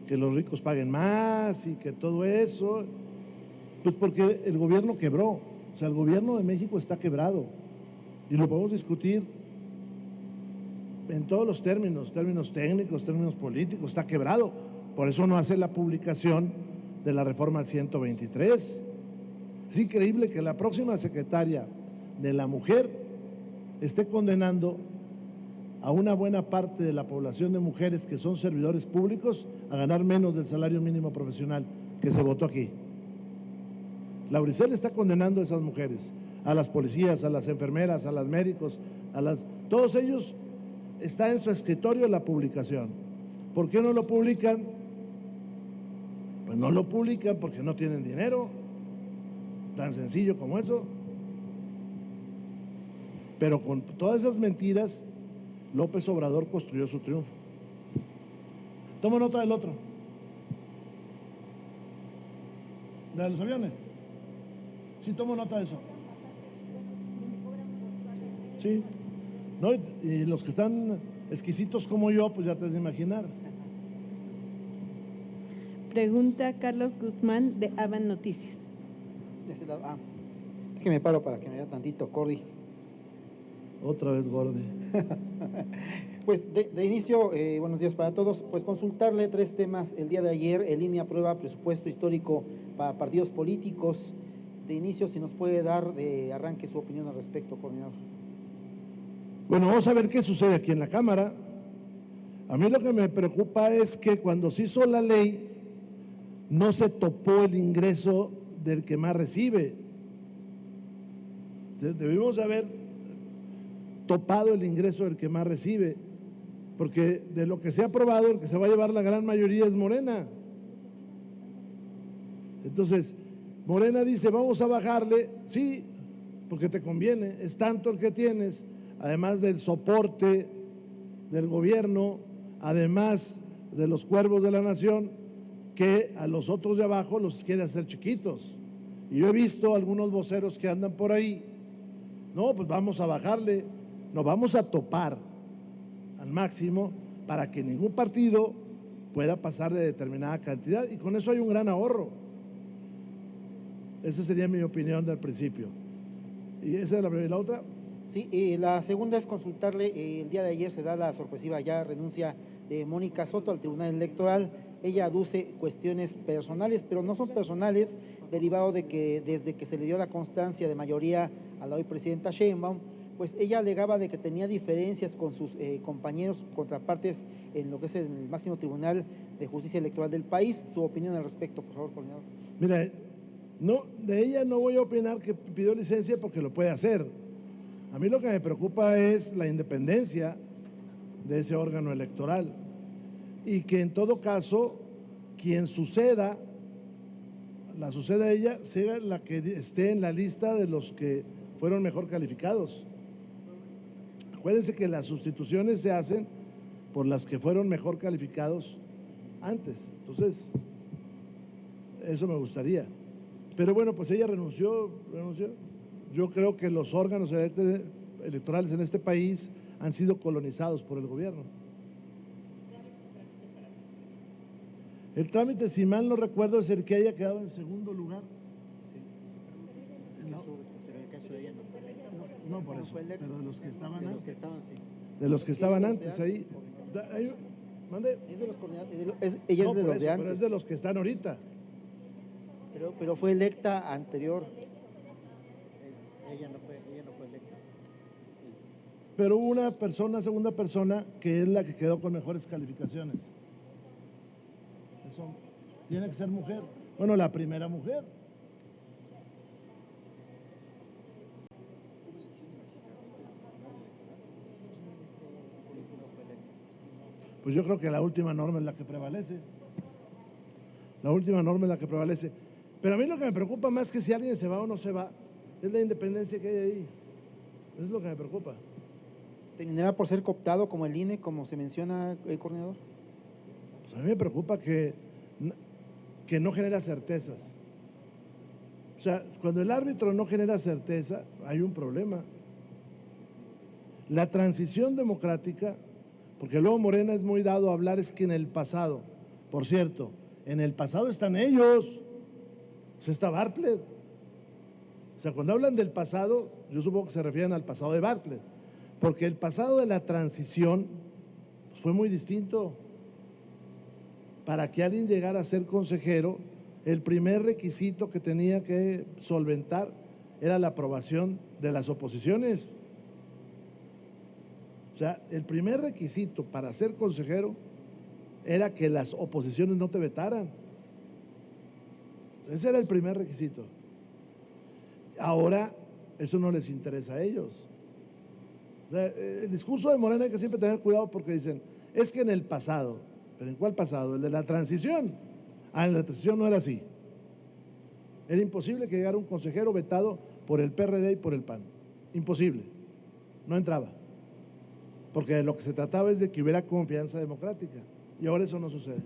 los ricos paguen más y que todo eso, pues porque el gobierno quebró. O sea, el gobierno de México está quebrado y lo podemos discutir en todos los términos técnicos, términos políticos, está quebrado. Por eso no hace la publicación de la reforma al 123. Es increíble que la próxima secretaria de la mujer esté condenando a una buena parte de la población de mujeres que son servidores públicos a ganar menos del salario mínimo profesional que se votó aquí. Lauricel está condenando a esas mujeres, a las policías, a las enfermeras, a los médicos, todos ellos. Está en su escritorio la publicación. ¿Por qué no lo publican? Pues no lo publican porque no tienen dinero, tan sencillo como eso. Pero con todas esas mentiras, López Obrador construyó su triunfo. Toma nota del otro. ¿De los aviones? Sí, tomo nota de eso. Sí. No, y los que están exquisitos como yo, pues ya te has de imaginar. Pregunta Carlos Guzmán de Avan Noticias. Déjeme paro para que me vea tantito, Cordy. Otra vez Gordy. Pues de inicio, buenos días para todos. Pues consultarle 3 temas. El día de ayer, el INE aprueba presupuesto histórico para partidos políticos. De inicio, si nos puede dar de arranque su opinión al respecto, coordinador. Bueno, vamos a ver qué sucede aquí en la Cámara. A mí lo que me preocupa es que cuando se hizo la ley, no se topó el ingreso del que más recibe. Debimos haber topado el ingreso del que más recibe, porque de lo que se ha aprobado, el que se va a llevar la gran mayoría es Morena. Entonces, Morena dice, vamos a bajarle, sí, porque te conviene, es tanto el que tienes, además del soporte del gobierno, además de los cuervos de la nación, que a los otros de abajo los quiere hacer chiquitos. Y yo he visto algunos voceros que andan por ahí, no, pues vamos a bajarle, nos vamos a topar al máximo para que ningún partido pueda pasar de determinada cantidad, y con eso hay un gran ahorro. Esa sería mi opinión del principio. Y esa es la primera. ¿Y la otra? Sí, la segunda es consultarle, el día de ayer se da la sorpresiva ya renuncia de Mónica Soto al Tribunal Electoral. Ella aduce cuestiones personales, pero no son personales, derivado de que desde que se le dio la constancia de mayoría a la hoy presidenta Sheinbaum, pues ella alegaba de que tenía diferencias con sus compañeros, contrapartes en lo que es el máximo Tribunal de Justicia Electoral del país. Su opinión al respecto, por favor, coordinador. Mira, no, de ella no voy a opinar que pidió licencia porque lo puede hacer. A mí lo que me preocupa es la independencia de ese órgano electoral y que en todo caso quien suceda a ella sea la que esté en la lista de los que fueron mejor calificados. Acuérdense que las sustituciones se hacen por las que fueron mejor calificados antes. Entonces, eso me gustaría. Pero bueno, pues ella renunció. Yo creo que los órganos electorales en este país han sido colonizados por el gobierno. El trámite, si mal no recuerdo, es el que haya quedado en segundo lugar. No, por eso, pero de los que estaban antes. De los que estaban antes ahí. ¿Mande? Es de los coordinadores, ella es de los de antes. Pero es de los que están ahorita. Pero fue electa anterior. Ella no fue electa. Pero hubo una persona, segunda persona, que es la que quedó con mejores calificaciones. Eso tiene que ser mujer. Bueno, la primera mujer. Pues yo creo que la última norma es la que prevalece. La última norma es la que prevalece. Pero a mí lo que me preocupa más que si alguien se va o no se va, es la independencia que hay ahí. Eso es lo que me preocupa. ¿Terminará por ser cooptado como el INE, como se menciona, coordinador? Pues a mí me preocupa que no genera certezas. O sea, cuando el árbitro no genera certeza, hay un problema. La transición democrática, porque luego Morena es muy dado a hablar, es que en el pasado, por cierto, en el pasado están ellos. O sea, está Bartlett. O sea, cuando hablan del pasado, yo supongo que se refieren al pasado de Bartlett, porque el pasado de la transición pues, fue muy distinto. Para que alguien llegara a ser consejero, el primer requisito que tenía que solventar era la aprobación de las oposiciones. O sea, el primer requisito para ser consejero era que las oposiciones no te vetaran. Ese era el primer requisito. Ahora, eso no les interesa a ellos. O sea, el discurso de Morena hay que siempre tener cuidado porque dicen, es que en el pasado, ¿pero en cuál pasado? El de la transición. En la transición no era así. Era imposible que llegara un consejero vetado por el PRD y por el PAN. Imposible. No entraba. Porque de lo que se trataba es de que hubiera confianza democrática. Y ahora eso no sucede.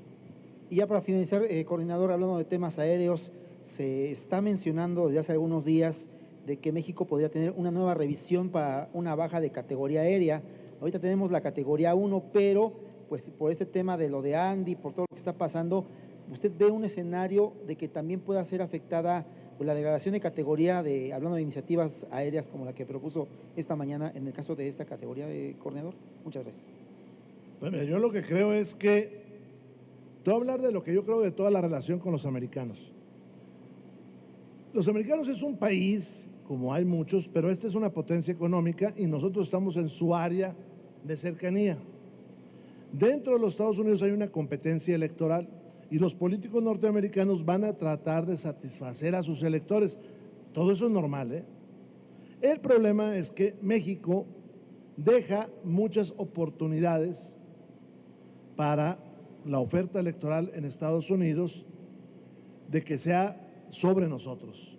Y ya para finalizar, coordinador, hablando de temas aéreos, se está mencionando desde hace algunos días de que México podría tener una nueva revisión para una baja de categoría aérea. Ahorita tenemos la categoría 1, pero pues por este tema de lo de Andy, por todo lo que está pasando, ¿usted ve un escenario de que también pueda ser afectada pues, la degradación de categoría, hablando de iniciativas aéreas como la que propuso esta mañana en el caso de esta categoría de coordinador? Muchas gracias. Bueno, yo lo que creo es que, te voy a hablar de lo que yo creo de toda la relación con los americanos. Los americanos es un país, como hay muchos, pero esta es una potencia económica y nosotros estamos en su área de cercanía. Dentro de los Estados Unidos hay una competencia electoral y los políticos norteamericanos van a tratar de satisfacer a sus electores. Todo eso es normal, ¿eh? El problema es que México deja muchas oportunidades para la oferta electoral en Estados Unidos de que sea sobre nosotros.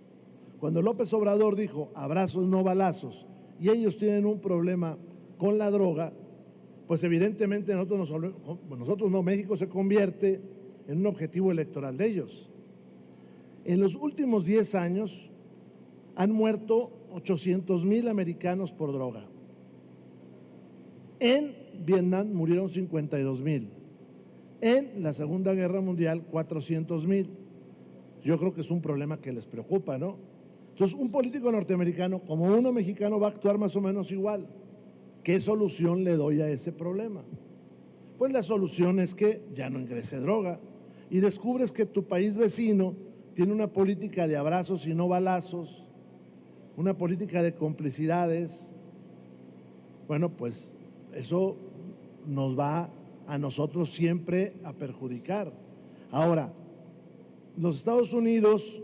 Cuando López Obrador dijo abrazos no balazos y ellos tienen un problema con la droga, pues evidentemente nosotros no, México se convierte en un objetivo electoral de ellos. En los últimos 10 años han muerto 800,000 americanos por droga. En Vietnam murieron 52,000. En la Segunda Guerra Mundial, 400,000. Yo creo que es un problema que les preocupa, ¿no? Entonces, un político norteamericano como uno mexicano va a actuar más o menos igual. ¿Qué solución le doy a ese problema? Pues la solución es que ya no ingrese droga y descubres que tu país vecino tiene una política de abrazos y no balazos, una política de complicidades. Bueno, pues eso nos va a nosotros siempre a perjudicar. Ahora, los Estados Unidos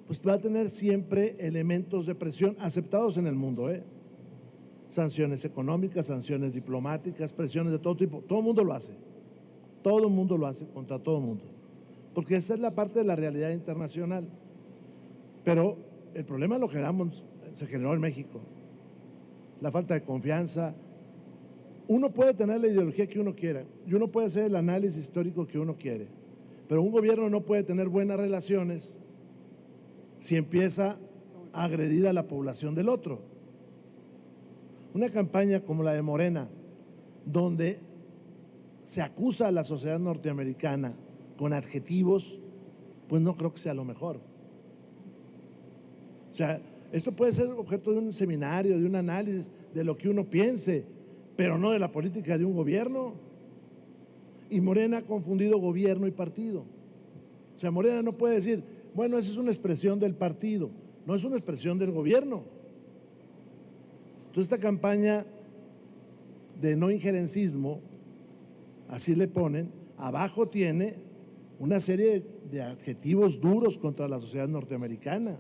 pues va a tener siempre elementos de presión aceptados en el mundo, sanciones económicas, sanciones diplomáticas, presiones de todo tipo. Todo el mundo lo hace. Todo el mundo lo hace contra todo el mundo. Porque esa es la parte de la realidad internacional. Pero el problema se generó en México. La falta de confianza. Uno puede tener la ideología que uno quiera y uno puede hacer el análisis histórico que uno quiere. Pero un gobierno no puede tener buenas relaciones si empieza a agredir a la población del otro. Una campaña como la de Morena, donde se acusa a la sociedad norteamericana con adjetivos, pues no creo que sea lo mejor. O sea, esto puede ser objeto de un seminario, de un análisis, de lo que uno piense, pero no de la política de un gobierno. Y Morena ha confundido gobierno y partido. O sea, Morena no puede decir, bueno, esa es una expresión del partido, no es una expresión del gobierno. Entonces esta campaña de no injerencismo, así le ponen, abajo tiene una serie de adjetivos duros contra la sociedad norteamericana.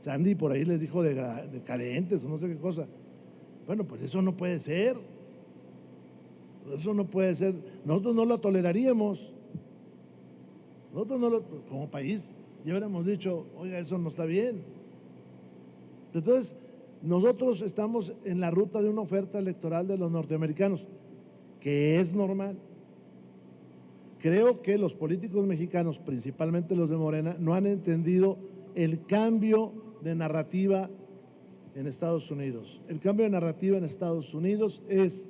Sandy por ahí les dijo de carentes o no sé qué cosa. Bueno, pues eso no puede ser. Eso no puede ser. Nosotros no lo toleraríamos. Nosotros como país ya hubiéramos dicho, oiga, eso no está bien. Entonces, nosotros estamos en la ruta de una oferta electoral de los norteamericanos, que es normal. Creo que los políticos mexicanos, principalmente los de Morena, no han entendido el cambio de narrativa en Estados Unidos. El cambio de narrativa en Estados Unidos es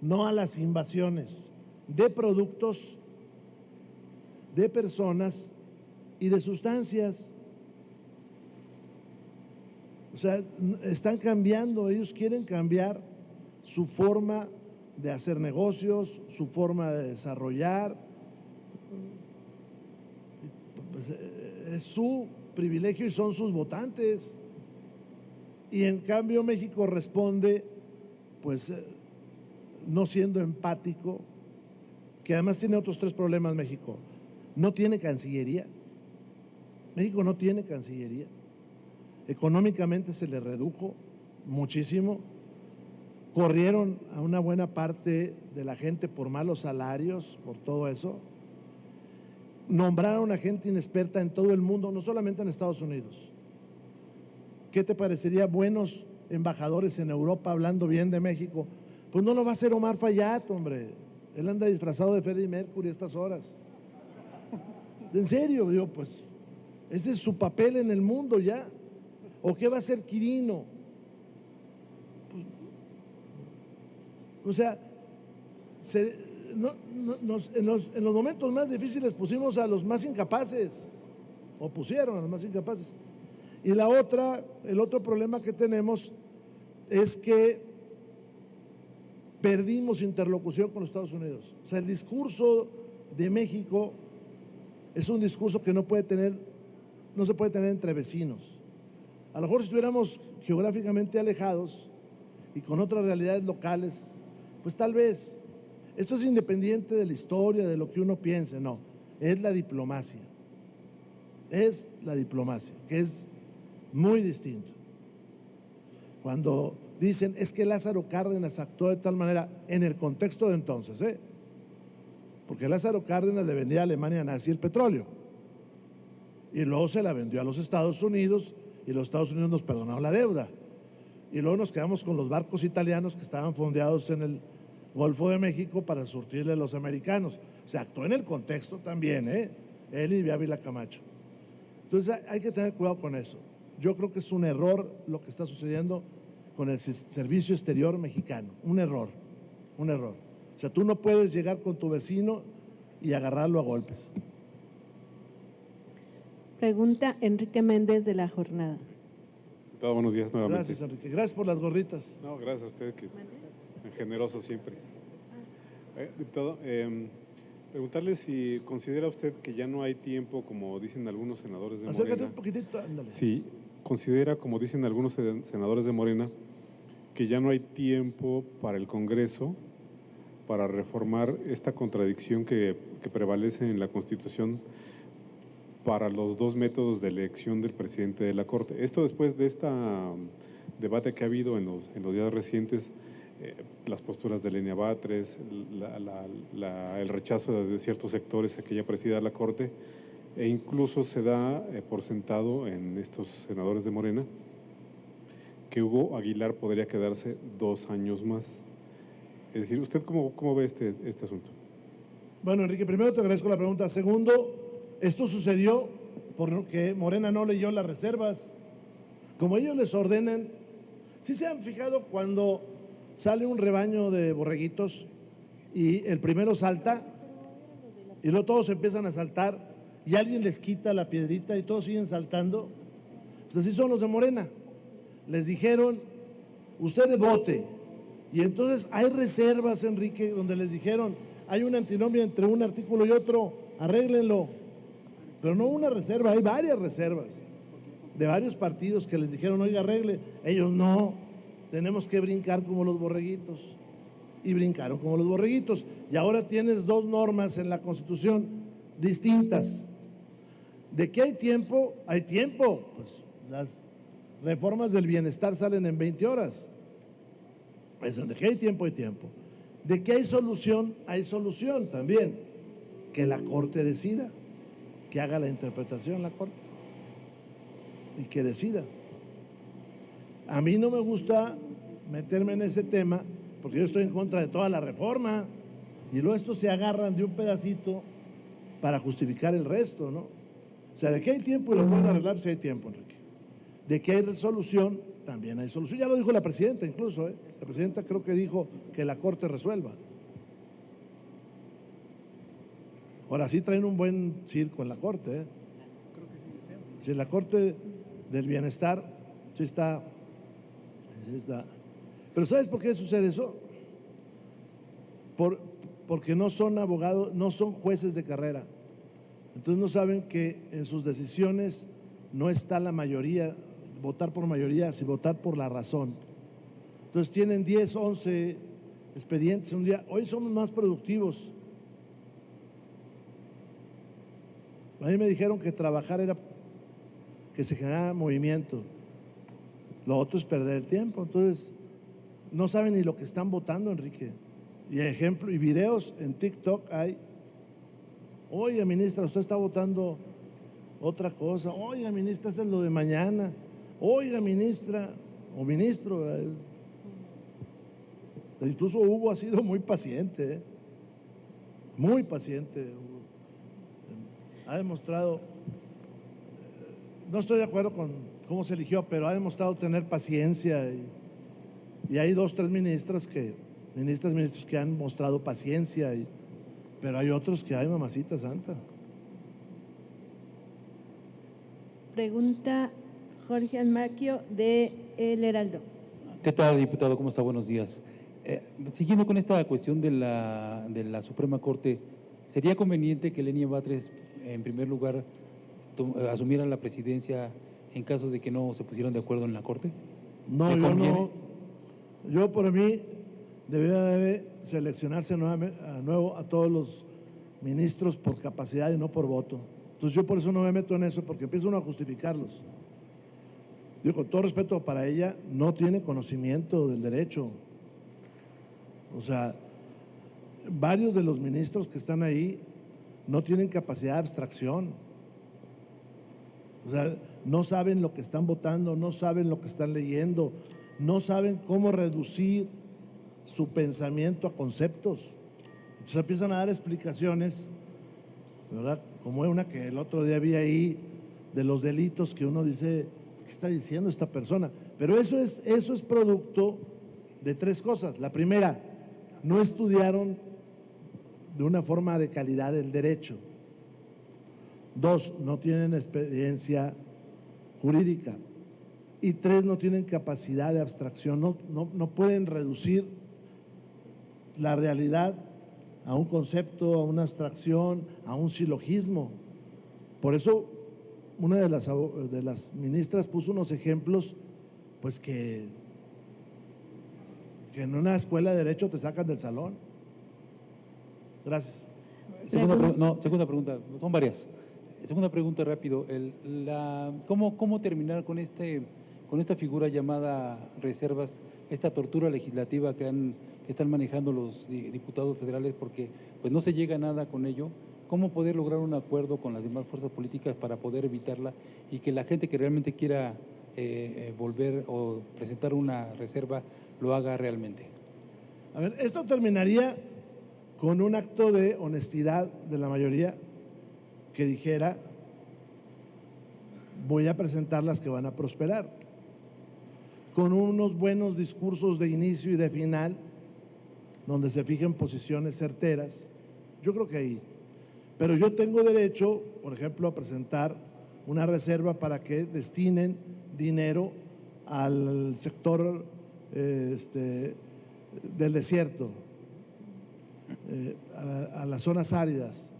no a las invasiones de productos, de personas y de sustancias. O sea, están cambiando, ellos quieren cambiar su forma de hacer negocios, su forma de desarrollar. Pues, es su privilegio y son sus votantes. Y en cambio México responde, pues, no siendo empático, que además tiene otros 3 problemas México. No tiene Cancillería. México no tiene Cancillería. Económicamente se le redujo muchísimo. Corrieron a una buena parte de la gente por malos salarios, por todo eso. Nombraron a gente inexperta en todo el mundo, no solamente en Estados Unidos. ¿Qué te parecería buenos embajadores en Europa hablando bien de México? Pues no lo va a hacer Omar Fayad, hombre. Él anda disfrazado de Freddie Mercury a estas horas. En serio, digo, pues ese es su papel en el mundo ya. ¿O qué va a hacer Quirino? Pues, o sea, en los momentos más difíciles pusimos a los más incapaces, o pusieron a los más incapaces. Y el otro problema que tenemos es que perdimos interlocución con los Estados Unidos. O sea, el discurso de México es un discurso que no se puede tener entre vecinos. A lo mejor si estuviéramos geográficamente alejados y con otras realidades locales, pues tal vez. Esto es independiente de la historia, de lo que uno piense, no. Es la diplomacia. Es la diplomacia, que es muy distinto. Cuando dicen, es que Lázaro Cárdenas actuó de tal manera, en el contexto de entonces, porque Lázaro Cárdenas le vendía a Alemania nazi el petróleo y luego se la vendió a los Estados Unidos y los Estados Unidos nos perdonaron la deuda y luego nos quedamos con los barcos italianos que estaban fondeados en el Golfo de México para surtirle a los americanos. O sea, actuó en el contexto también, él y Ávila Camacho. Entonces hay que tener cuidado con eso. Yo creo que es un error lo que está sucediendo con el servicio exterior mexicano, un error. O sea, tú no puedes llegar con tu vecino y agarrarlo a golpes. Pregunta Enrique Méndez de La Jornada. Diputado, buenos días nuevamente. Gracias, Enrique. Gracias por las gorritas. No, gracias a usted, que es generoso siempre. Diputado, preguntarle si considera usted que ya no hay tiempo, como dicen algunos senadores de Morena. Acércate un poquitito, ándale. Sí, considera, como dicen algunos senadores de Morena, que ya no hay tiempo para el Congreso para reformar esta contradicción que prevalece en la Constitución para los dos métodos de elección del presidente de la Corte. Esto después de este debate que ha habido en los días recientes, las posturas de Lenia Batres, el rechazo de ciertos sectores a que ella presida la Corte, e incluso se da por sentado en estos senadores de Morena que Hugo Aguilar podría quedarse 2 años más. Es decir, ¿usted cómo ve este asunto? Bueno, Enrique, primero te agradezco la pregunta. Segundo, esto sucedió porque Morena no leyó las reservas. Como ellos les ordenan, ¿sí se han fijado cuando sale un rebaño de borreguitos y el primero salta y luego todos empiezan a saltar y alguien les quita la piedrita y todos siguen saltando? Pues así son los de Morena. Les dijeron, ustedes vote. Y entonces hay reservas, Enrique, donde les dijeron, hay una antinomia entre un artículo y otro, arréglenlo. Pero no una reserva, hay varias reservas de varios partidos que les dijeron, oiga, arregle. Ellos no, tenemos que brincar como los borreguitos. Y brincaron como los borreguitos. Y ahora tienes 2 normas en la Constitución distintas. ¿De qué hay tiempo? Hay tiempo. Pues las reformas del bienestar salen en 20 horas. Eso, ¿de qué hay tiempo? Hay tiempo. ¿De qué hay solución? Hay solución también. Que la Corte decida, que haga la interpretación la Corte y que decida. A mí no me gusta meterme en ese tema porque yo estoy en contra de toda la reforma y luego estos se agarran de un pedacito para justificar el resto, ¿no? O sea, ¿de qué hay tiempo? Y lo pueden arreglar si hay tiempo, Enrique. ¿De qué hay solución? También hay solución. Ya lo dijo la presidenta incluso, ¿eh? La presidenta creo que dijo que la Corte resuelva. Ahora sí traen un buen circo en la Corte, ¿eh? Creo que sí. Sí, la Corte del Bienestar sí está. Pero ¿sabes por qué sucede eso? Porque no son abogados, no son jueces de carrera. Entonces no saben que en sus decisiones no está la mayoría, votar por mayoría, sino votar por la razón. Entonces tienen 10, 11 expedientes un día. Hoy somos más productivos. A mí me dijeron que trabajar era que se generara movimiento. Lo otro es perder el tiempo. Entonces no saben ni lo que están votando, Enrique. Y ejemplo, y videos en TikTok hay. Oiga, ministra, usted está votando otra cosa. Oiga, ministra, eso es lo de mañana. Oiga, ministra o ministro. Incluso Hugo ha sido muy paciente, muy paciente. Hugo. Ha demostrado, no estoy de acuerdo con cómo se eligió, pero ha demostrado tener paciencia. Y hay 2, 3 ministros que han mostrado paciencia. Pero hay otros que hay, mamacita santa. Pregunta Jorge Almaquio de El Heraldo. ¿Qué tal, diputado? ¿Cómo está? Buenos días. Siguiendo con esta cuestión de la Suprema Corte, ¿sería conveniente que Lenia Batres, en primer lugar, asumiera la presidencia en caso de que no se pusieran de acuerdo en la Corte? No, yo no. Yo por mí debe seleccionarse nuevo a todos los ministros por capacidad y no por voto. Entonces yo por eso no me meto en eso, porque empiezo uno a justificarlos. Digo, con todo respeto para ella, no tiene conocimiento del derecho. O sea, varios de los ministros que están ahí no tienen capacidad de abstracción. O sea, no saben lo que están votando, no saben lo que están leyendo, no saben cómo reducir su pensamiento a conceptos. Entonces empiezan a dar explicaciones, ¿verdad? Como una que el otro día vi ahí de los delitos que uno dice, ¿qué está diciendo esta persona? Pero eso es producto de tres cosas. La primera, no estudiaron de una forma de calidad el derecho. Dos, no tienen experiencia jurídica. Y tres, no tienen capacidad de abstracción, no pueden reducir la realidad a un concepto, a una abstracción, a un silogismo. Por eso una de las ministras puso unos ejemplos, pues que en una escuela de derecho te sacan del salón. Gracias. Segunda pregunta, son varias. Segunda pregunta rápido, ¿cómo terminar con esta figura llamada reservas, esta tortura legislativa que están manejando los diputados federales, porque pues no se llega a nada con ello? ¿Cómo poder lograr un acuerdo con las demás fuerzas políticas para poder evitarla y que la gente que realmente quiera volver o presentar una reserva lo haga realmente? A ver, esto terminaría con un acto de honestidad de la mayoría que dijera: voy a presentar las que van a prosperar, con unos buenos discursos de inicio y de final, donde se fijen posiciones certeras. Yo creo que ahí. Pero yo tengo derecho, por ejemplo, a presentar una reserva para que destinen dinero al sector del desierto, a las zonas áridas.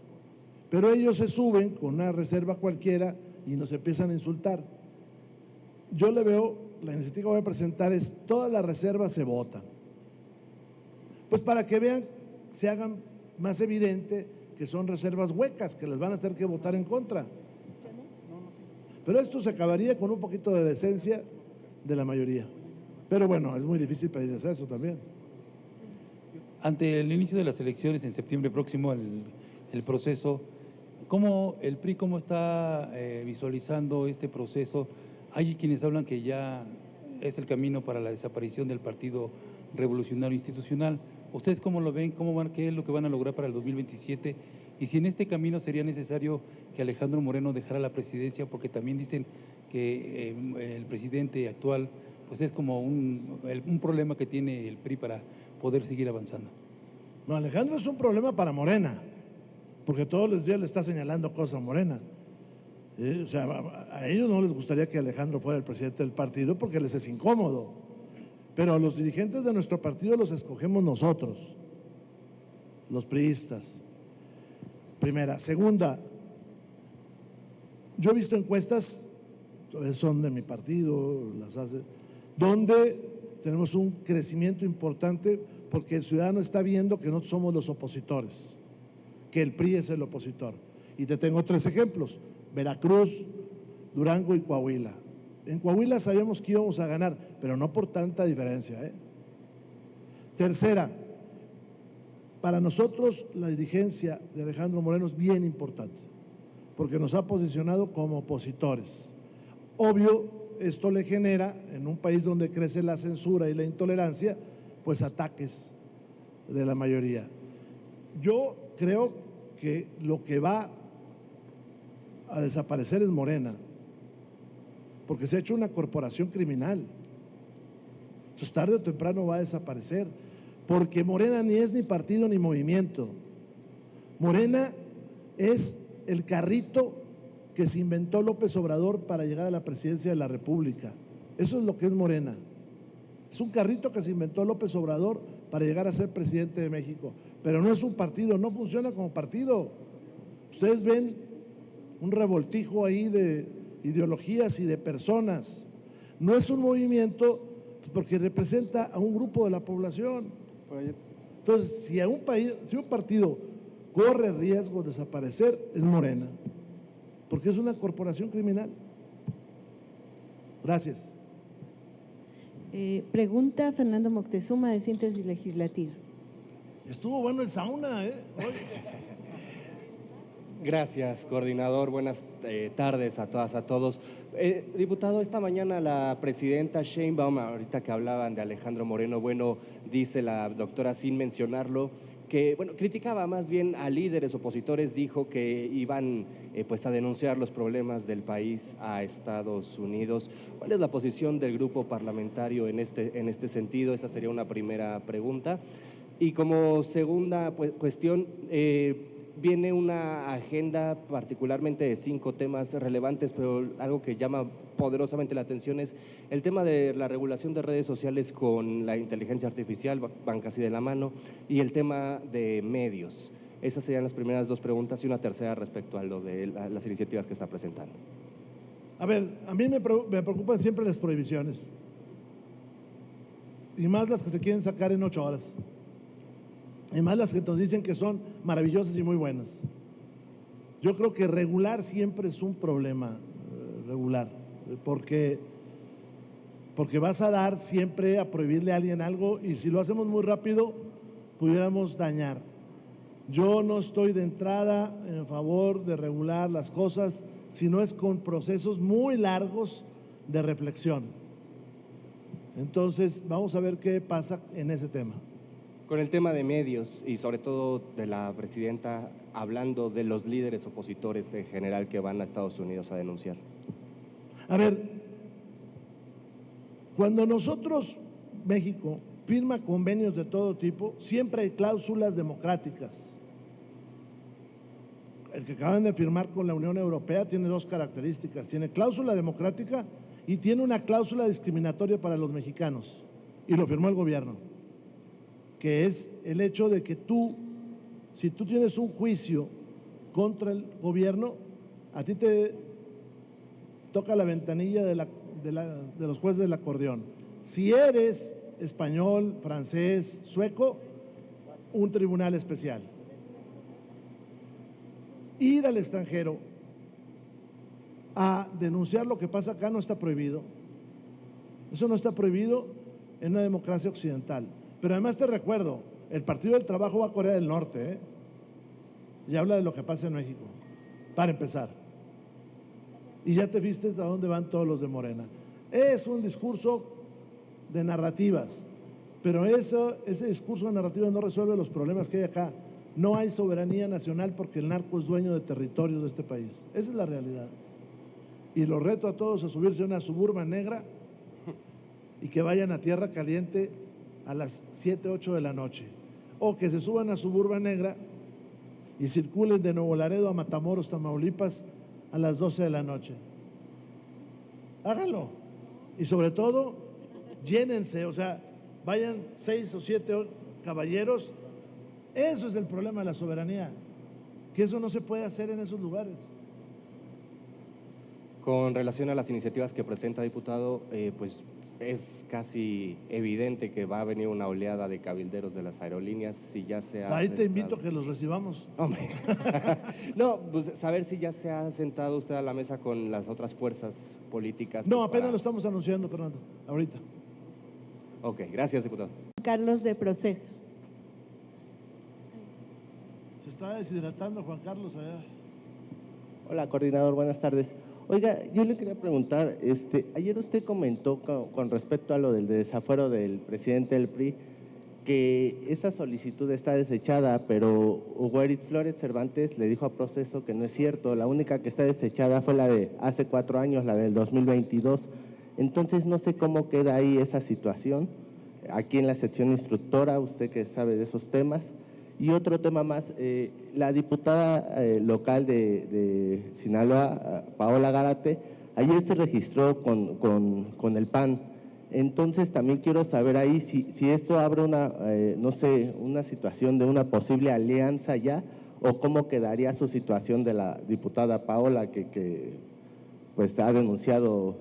Pero ellos se suben con una reserva cualquiera y nos empiezan a insultar. Yo le veo, la iniciativa que voy a presentar es: todas las reservas se votan. Pues para que vean, se hagan más evidente que son reservas huecas, que les van a tener que votar en contra. Pero esto se acabaría con un poquito de decencia de la mayoría. Pero bueno, es muy difícil pedirles eso también. Ante el inicio de las elecciones en septiembre próximo, el proceso, ¿cómo el PRI está visualizando este proceso? Hay quienes hablan que ya es el camino para la desaparición del Partido Revolucionario Institucional. ¿Ustedes cómo lo ven? ¿Qué es lo que van a lograr para el 2027? Y si en este camino sería necesario que Alejandro Moreno dejara la presidencia, porque también dicen que el presidente actual pues es como un problema que tiene el PRI para poder seguir avanzando. No, Alejandro es un problema para Morena, porque todos los días le está señalando cosas a Morena. O sea, a ellos no les gustaría que Alejandro fuera el presidente del partido porque les es incómodo. Pero a los dirigentes de nuestro partido los escogemos nosotros, los priistas. Primera. Segunda, yo he visto encuestas, son de mi partido, las hace, donde tenemos un crecimiento importante porque el ciudadano está viendo que no somos los opositores, que el PRI es el opositor. Y te tengo tres ejemplos: Veracruz, Durango y Coahuila. En Coahuila sabíamos que íbamos a ganar, pero no por tanta diferencia, ¿eh? Tercera, para nosotros la dirigencia de Alejandro Moreno es bien importante, porque nos ha posicionado como opositores. Obvio, esto le genera, en un país donde crece la censura y la intolerancia, pues ataques de la mayoría. Yo creo que lo que va a desaparecer es Morena, porque se ha hecho una corporación criminal. Entonces tarde o temprano va a desaparecer, porque Morena ni es ni partido ni movimiento. Morena es el carrito que se inventó López Obrador para llegar a la presidencia de la República. Eso es lo que es Morena. Es un carrito que se inventó López Obrador para llegar a ser presidente de México, pero no es un partido, no funciona como partido. Ustedes ven un revoltijo ahí de ideologías y de personas. No es un movimiento porque representa a un grupo de la población. Entonces, si un partido corre riesgo de desaparecer, es Morena, porque es una corporación criminal. Gracias. Pregunta Fernando Moctezuma, de Síntesis Legislativa. Estuvo bueno el sauna, ¿eh? Gracias, coordinador. Buenas tardes a todas, a todos. Diputado, esta mañana la presidenta Sheinbaum, ahorita que hablaban de Alejandro Moreno, bueno, dice la doctora sin mencionarlo, que, bueno, criticaba más bien a líderes opositores, dijo que iban pues a denunciar los problemas del país a Estados Unidos. ¿Cuál es la posición del grupo parlamentario en este sentido? Esa sería una primera pregunta. Y como segunda cuestión, viene una agenda particularmente de 5 temas relevantes, pero algo que llama poderosamente la atención es el tema de la regulación de redes sociales con la inteligencia artificial, van casi de la mano, y el tema de medios. Esas serían las primeras 2 preguntas y una tercera respecto a lo de las iniciativas que está presentando. A ver, a mí me preocupan siempre las prohibiciones, y más las que se quieren sacar en 8 horas. Y más las que nos dicen que son maravillosas y muy buenas. Yo creo que regular siempre es un problema, regular, porque vas a dar siempre a prohibirle a alguien algo y si lo hacemos muy rápido pudiéramos dañar. Yo no estoy de entrada en favor de regular las cosas si no es con procesos muy largos de reflexión. Entonces vamos a ver qué pasa en ese tema. Con el tema de medios y sobre todo de la presidenta hablando de los líderes opositores en general que van a Estados Unidos a denunciar. A ver, cuando nosotros, México, firma convenios de todo tipo, siempre hay cláusulas democráticas. El que acaban de firmar con la Unión Europea tiene 2 características, tiene cláusula democrática y tiene una cláusula discriminatoria para los mexicanos, y lo firmó el gobierno, que es el hecho de que si tú tienes un juicio contra el gobierno, a ti te toca la ventanilla de los jueces del acordeón. Si eres español, francés, sueco, un tribunal especial. Ir al extranjero a denunciar lo que pasa acá no está prohibido. Eso no está prohibido en una democracia occidental. Pero además te recuerdo, el Partido del Trabajo va a Corea del Norte, y habla de lo que pasa en México, para empezar. Y ya te viste a dónde van todos los de Morena. Es un discurso de narrativas, pero ese discurso de narrativas no resuelve los problemas que hay acá. No hay soberanía nacional porque el narco es dueño de territorios de este país. Esa es la realidad. Y los reto a todos a subirse a una Suburban negra y que vayan a Tierra Caliente a las 7, 8 de la noche, o que se suban a Suburban negra y circulen de Nuevo Laredo a Matamoros, Tamaulipas a las 12 de la noche. Háganlo, y sobre todo llénense, o sea, vayan 6 o 7 caballeros. Eso es el problema de la soberanía, que eso no se puede hacer en esos lugares. Con relación a las iniciativas que presenta, diputado, pues es casi evidente que va a venir una oleada de cabilderos de las aerolíneas, si ya se ha Ahí sentado. te invito a que los recibamos. Hombre. No, pues saber si ya se ha sentado usted a la mesa con las otras fuerzas políticas. No, pues, apenas lo estamos anunciando, Fernando, ahorita. Ok, gracias, diputado. Carlos de Proceso. Se está deshidratando Juan Carlos allá. Hola, coordinador, buenas tardes. Oiga, yo le quería preguntar, ayer usted comentó con respecto a lo del desafuero del presidente del PRI, que esa solicitud está desechada, pero Hugo Eric Flores Cervantes le dijo a Proceso que no es cierto, la única que está desechada fue la de hace 4 años, la del 2022. Entonces, no sé cómo queda ahí esa situación, aquí en la sección instructora, usted que sabe de esos temas. Y otro tema más, la diputada local de Sinaloa, Paola Gárate, ayer se registró con el PAN. Entonces también quiero saber ahí si esto abre una situación de una posible alianza ya, o cómo quedaría su situación de la diputada Paola, que pues ha denunciado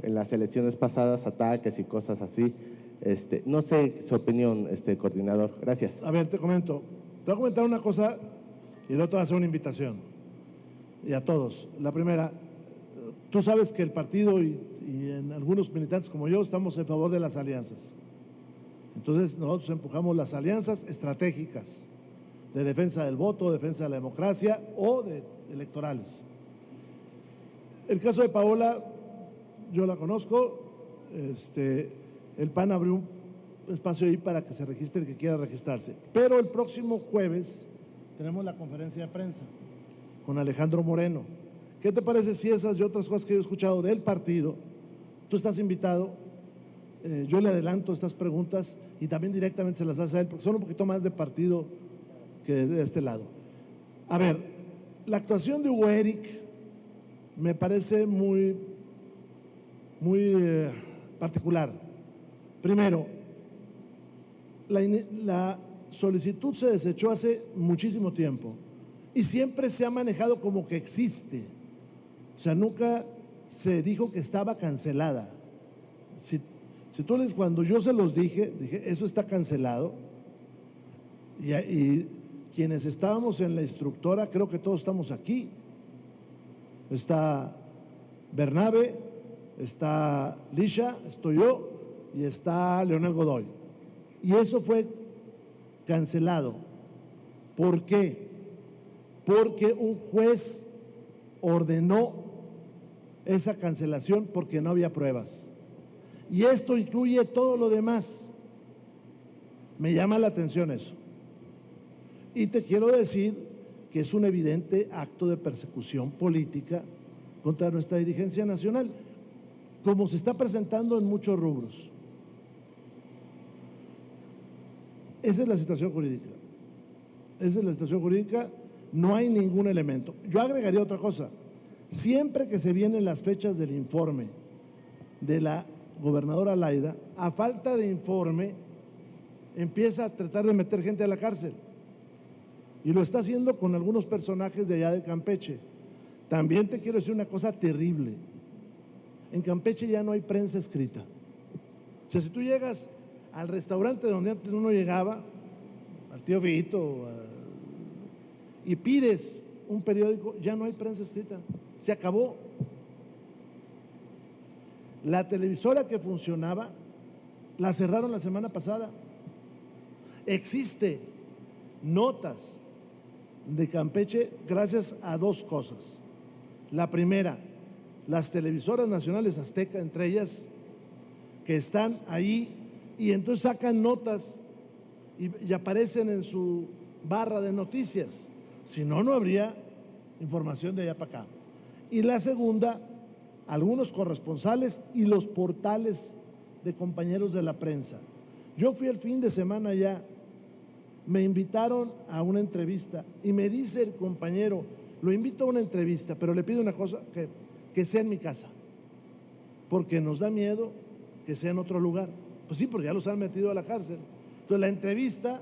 en las elecciones pasadas ataques y cosas así. No sé su opinión, coordinador. Gracias. A ver, te comento. Te voy a comentar una cosa y luego te voy a hacer una invitación. Y a todos. La primera, tú sabes que el partido y en algunos militantes como yo estamos en favor de las alianzas. Entonces nosotros empujamos las alianzas estratégicas, de defensa del voto, defensa de la democracia o de electorales. El caso de Paola, yo la conozco, el PAN abrió un espacio ahí para que se registre el que quiera registrarse, pero el próximo jueves tenemos la conferencia de prensa con Alejandro Moreno. ¿Qué te parece si esas y otras cosas que yo he escuchado del partido, tú estás invitado, yo le adelanto estas preguntas y también directamente se las hace a él, porque son un poquito más de partido que de este lado? A ver, la actuación de Hugo Eric me parece muy particular. Primero, la solicitud se desechó hace muchísimo tiempo y siempre se ha manejado como que existe. O sea, nunca se dijo que estaba cancelada. Cuando yo se los dije, eso está cancelado. Y quienes estábamos en la instructora, creo que todos estamos aquí. Está Bernabe, está Lisha, estoy yo y está Leonel Godoy. Y eso fue cancelado. ¿Por qué? Porque un juez ordenó esa cancelación porque no había pruebas. Y esto incluye todo lo demás. Me llama la atención eso. Y te quiero decir que es un evidente acto de persecución política contra nuestra dirigencia nacional, como se está presentando en muchos rubros. Esa es la situación jurídica. Esa es la situación jurídica, no hay ningún elemento. Yo agregaría otra cosa. Siempre que se vienen las fechas del informe de la gobernadora Laida, a falta de informe, empieza a tratar de meter gente a la cárcel. Y lo está haciendo con algunos personajes de allá de Campeche. También te quiero decir una cosa terrible. En Campeche ya no hay prensa escrita. O sea, si tú llegas al restaurante donde antes uno llegaba, al tío Vito, y pides un periódico, ya no hay prensa escrita. Se acabó. La televisora que funcionaba, la cerraron la semana pasada. Existe notas de Campeche gracias a dos cosas. La primera, las televisoras nacionales Azteca, entre ellas, que están ahí y entonces sacan notas y aparecen en su barra de noticias. Si no, no habría información de allá para acá. Y la segunda, algunos corresponsales y los portales de compañeros de la prensa. Yo fui el fin de semana allá, me invitaron a una entrevista y me dice el compañero, lo invito a una entrevista, pero le pido una cosa, que sea en mi casa, porque nos da miedo que sea en otro lugar. Pues sí, porque ya los han metido a la cárcel. Entonces la entrevista,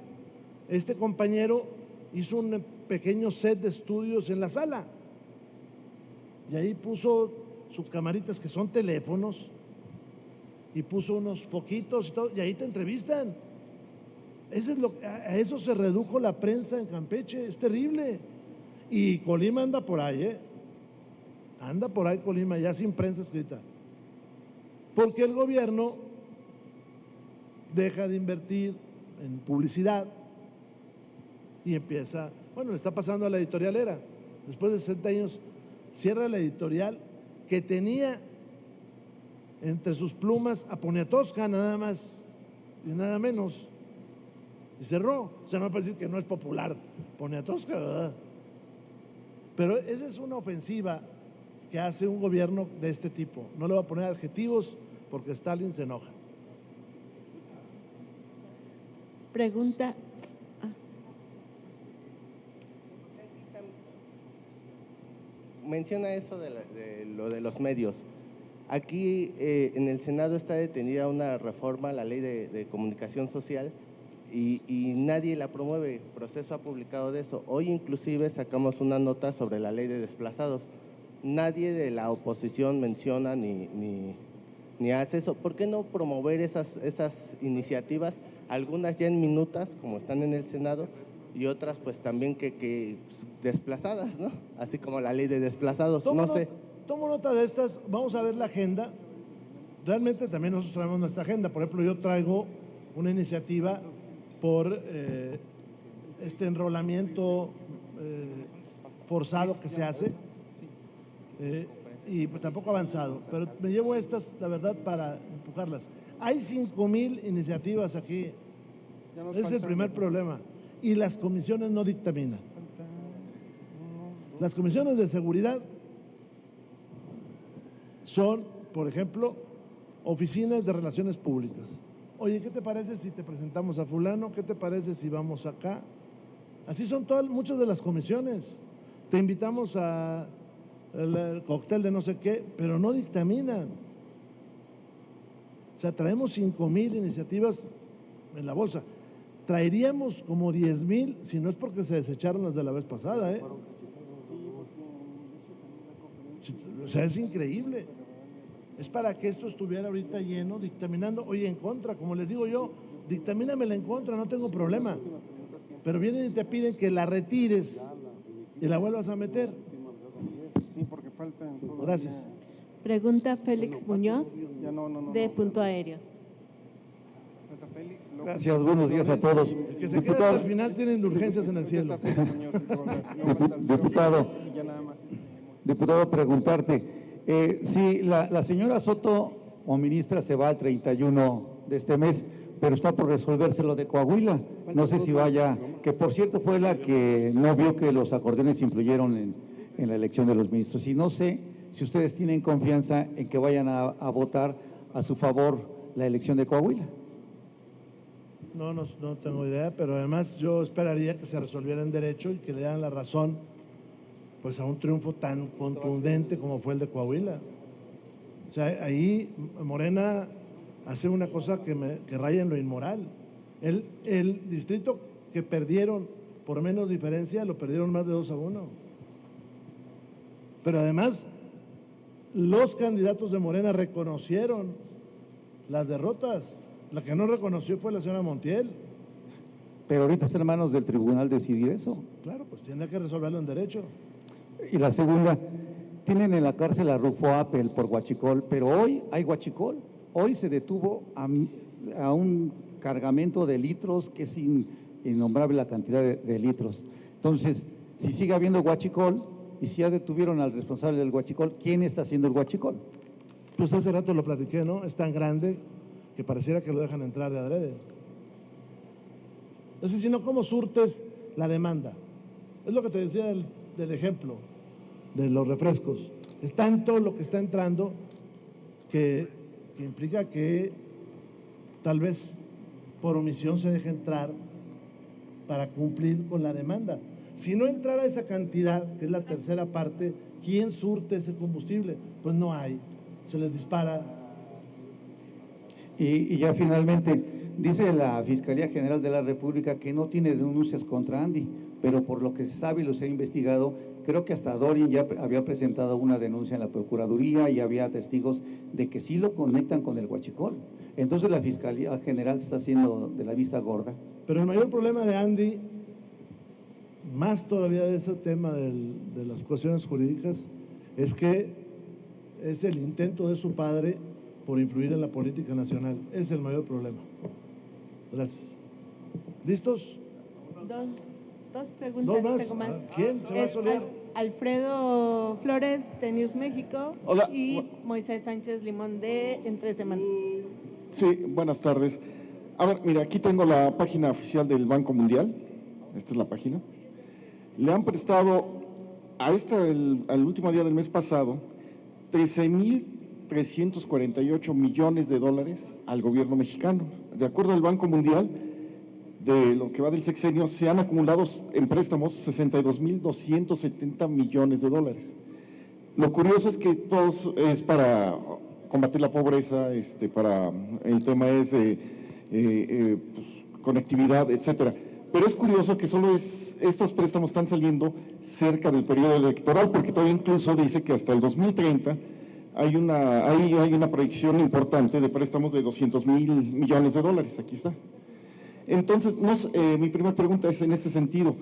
este compañero hizo un pequeño set de estudios en la sala y ahí puso sus camaritas que son teléfonos y puso unos foquitos y todo, y ahí te entrevistan. A eso se redujo la prensa en Campeche, es terrible. Y Colima anda por ahí, anda por ahí Colima ya sin prensa escrita, porque el gobierno deja de invertir en publicidad y empieza, bueno, le está pasando a la editorial Era, después de 60 años cierra la editorial que tenía entre sus plumas a Poniatowska nada más y nada menos, y cerró. O sea, no puede decir que no es popular Poniatowska, ¿verdad? Pero esa es una ofensiva que hace un gobierno de este tipo. No le voy a poner adjetivos porque Stalin se enoja. Pregunta. Menciona eso de lo de los medios. Aquí en el Senado está detenida una reforma a la ley de comunicación social y nadie la promueve. Proceso ha publicado de eso. Hoy inclusive sacamos una nota sobre la ley de desplazados. Nadie de la oposición menciona ni hace eso. ¿Por qué no promover esas iniciativas? Algunas ya en minutas, como están en el Senado, y otras pues también que desplazadas, ¿no? Así como la ley de desplazados, Tomo nota de estas, vamos a ver la agenda. Realmente también nosotros traemos nuestra agenda. Por ejemplo, yo traigo una iniciativa por este enrolamiento forzado que se hace, y tampoco avanzado, pero me llevo estas, la verdad, para empujarlas. Hay 5,000 iniciativas aquí, ese es el primer problema, y las comisiones no dictaminan. Las comisiones de seguridad son, por ejemplo, oficinas de relaciones públicas. Oye, ¿qué te parece si te presentamos a fulano? ¿Qué te parece si vamos acá? Así son muchas de las comisiones. Te invitamos a el cóctel de no sé qué, pero no dictaminan. O sea, traemos 5,000 iniciativas en la bolsa. Traeríamos como 10,000 si no es porque se desecharon las de la vez pasada, ¿eh? O sea, es increíble. Es para que esto estuviera ahorita lleno, dictaminando, oye, en contra, como les digo yo, dictamínamela en contra, no tengo problema. Pero vienen y te piden que la retires y la vuelvas a meter. Sí, porque faltan. Gracias. Pregunta Félix Muñoz, de Punto Aéreo. Gracias, buenos días a todos. El que se queda hasta el final tiene indulgencias en el cielo. Diputado, preguntarte, si la señora Soto o ministra se va el 31 de este mes, pero está por resolverse lo de Coahuila, no sé si vaya, que por cierto fue la que no vio que los acordeones influyeron en la elección de los ministros, y no sé si ustedes tienen confianza en que vayan a votar a su favor la elección de Coahuila. No tengo idea, pero además yo esperaría que se resolviera en derecho y que le dieran la razón pues a un triunfo tan contundente como fue el de Coahuila. O sea, ahí Morena hace una cosa que raya en lo inmoral. El distrito que perdieron por menos diferencia lo perdieron más de 2-1. Pero además los candidatos de Morena reconocieron las derrotas. La que no reconoció fue la señora Montiel. Pero ahorita está en manos del tribunal decidir eso. Claro, pues tiene que resolverlo en derecho. Y la segunda, tienen en la cárcel a Rufo Appel por huachicol, pero hoy hay huachicol. Hoy se detuvo a un cargamento de litros que es innombrable la cantidad de litros. Entonces, si sigue habiendo huachicol y si ya detuvieron al responsable del huachicol, ¿quién está haciendo el huachicol? Pues hace rato lo platiqué, ¿no? Es tan grande que pareciera que lo dejan entrar de adrede. Es decir, si no, ¿cómo surtes la demanda? Es lo que te decía del ejemplo de los refrescos. Es tanto lo que está entrando que implica que tal vez por omisión se deje entrar para cumplir con la demanda. Si no entrara esa cantidad, que es la tercera parte, ¿quién surte ese combustible? Pues no hay, se les dispara. Y ya finalmente, dice la Fiscalía General de la República que no tiene denuncias contra Andy, pero por lo que se sabe y lo se ha investigado, creo que hasta Dorin ya había presentado una denuncia en la Procuraduría y había testigos de que sí lo conectan con el huachicol. Entonces la Fiscalía General está haciendo de la vista gorda. Pero el mayor problema de Andy, más todavía de ese tema de las cuestiones jurídicas, es que es el intento de su padre por influir en la política nacional. Es el mayor problema. Gracias. ¿Listos? Dos preguntas. ¿Dos más? Tengo más. ¿Quién se va a solear? Alfredo Flores, de News México. Hola. Y Moisés Sánchez Limón, de Entre Semana. Sí, buenas tardes. A ver, mira, aquí tengo la página oficial del Banco Mundial. Esta es la página. Le han prestado al último día del mes pasado 13,348 millones de dólares al gobierno mexicano. De acuerdo al Banco Mundial, de lo que va del sexenio, se han acumulado en préstamos 62,270 millones de dólares. Lo curioso es que todos es para combatir la pobreza, para el tema es de pues, conectividad, etcétera. Pero es curioso que solo estos préstamos están saliendo cerca del periodo electoral, porque todavía incluso dice que hasta el 2030 hay una proyección importante de préstamos de 200,000 millones de dólares. Aquí está. Entonces, mi primera pregunta es en este sentido.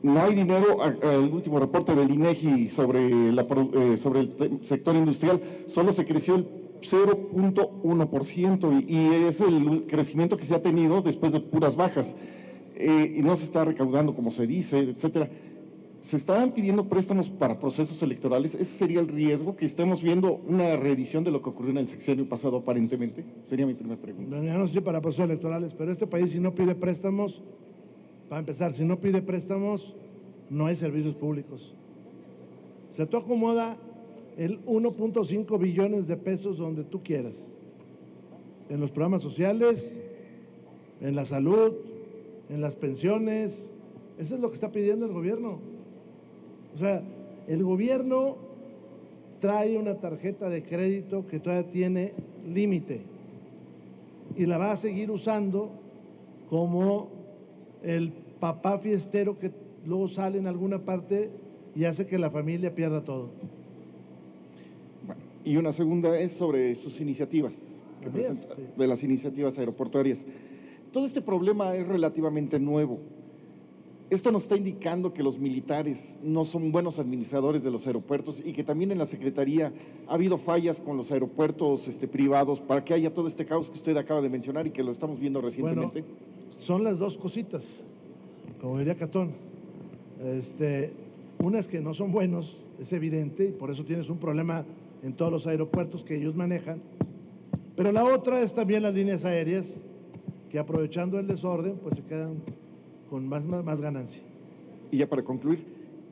No hay dinero, el último reporte del INEGI sobre el sector industrial, solo se creció el 0.1% y es el crecimiento que se ha tenido después de puras bajas. y no se está recaudando como se dice, etcétera. ¿Se estaban pidiendo préstamos para procesos electorales? ¿Ese sería el riesgo, que estemos viendo una reedición de lo que ocurrió en el sexenio pasado aparentemente? Sería mi primera pregunta. Bueno, ya no sé si para procesos electorales, pero este país, si no pide préstamos, para empezar, si no pide préstamos, no hay servicios públicos. O sea, tú acomoda el 1.5 billones de pesos donde tú quieras, en los programas sociales, en la salud, en las pensiones. Eso es lo que está pidiendo el gobierno. O sea, el gobierno trae una tarjeta de crédito que todavía tiene límite y la va a seguir usando como el papá fiestero que luego sale en alguna parte y hace que la familia pierda todo. Bueno, y una segunda es sobre sus iniciativas, de las iniciativas aeroportuarias. Todo este problema es relativamente nuevo. Esto nos está indicando que los militares no son buenos administradores de los aeropuertos y que también en la Secretaría ha habido fallas con los aeropuertos privados para que haya todo este caos que usted acaba de mencionar y que lo estamos viendo recientemente. Bueno, son las dos cositas, como diría Catón. Una es que no son buenos, es evidente, y por eso tienes un problema en todos los aeropuertos que ellos manejan. Pero la otra es también las líneas aéreas, que aprovechando el desorden, pues se quedan con más ganancia. Y ya para concluir,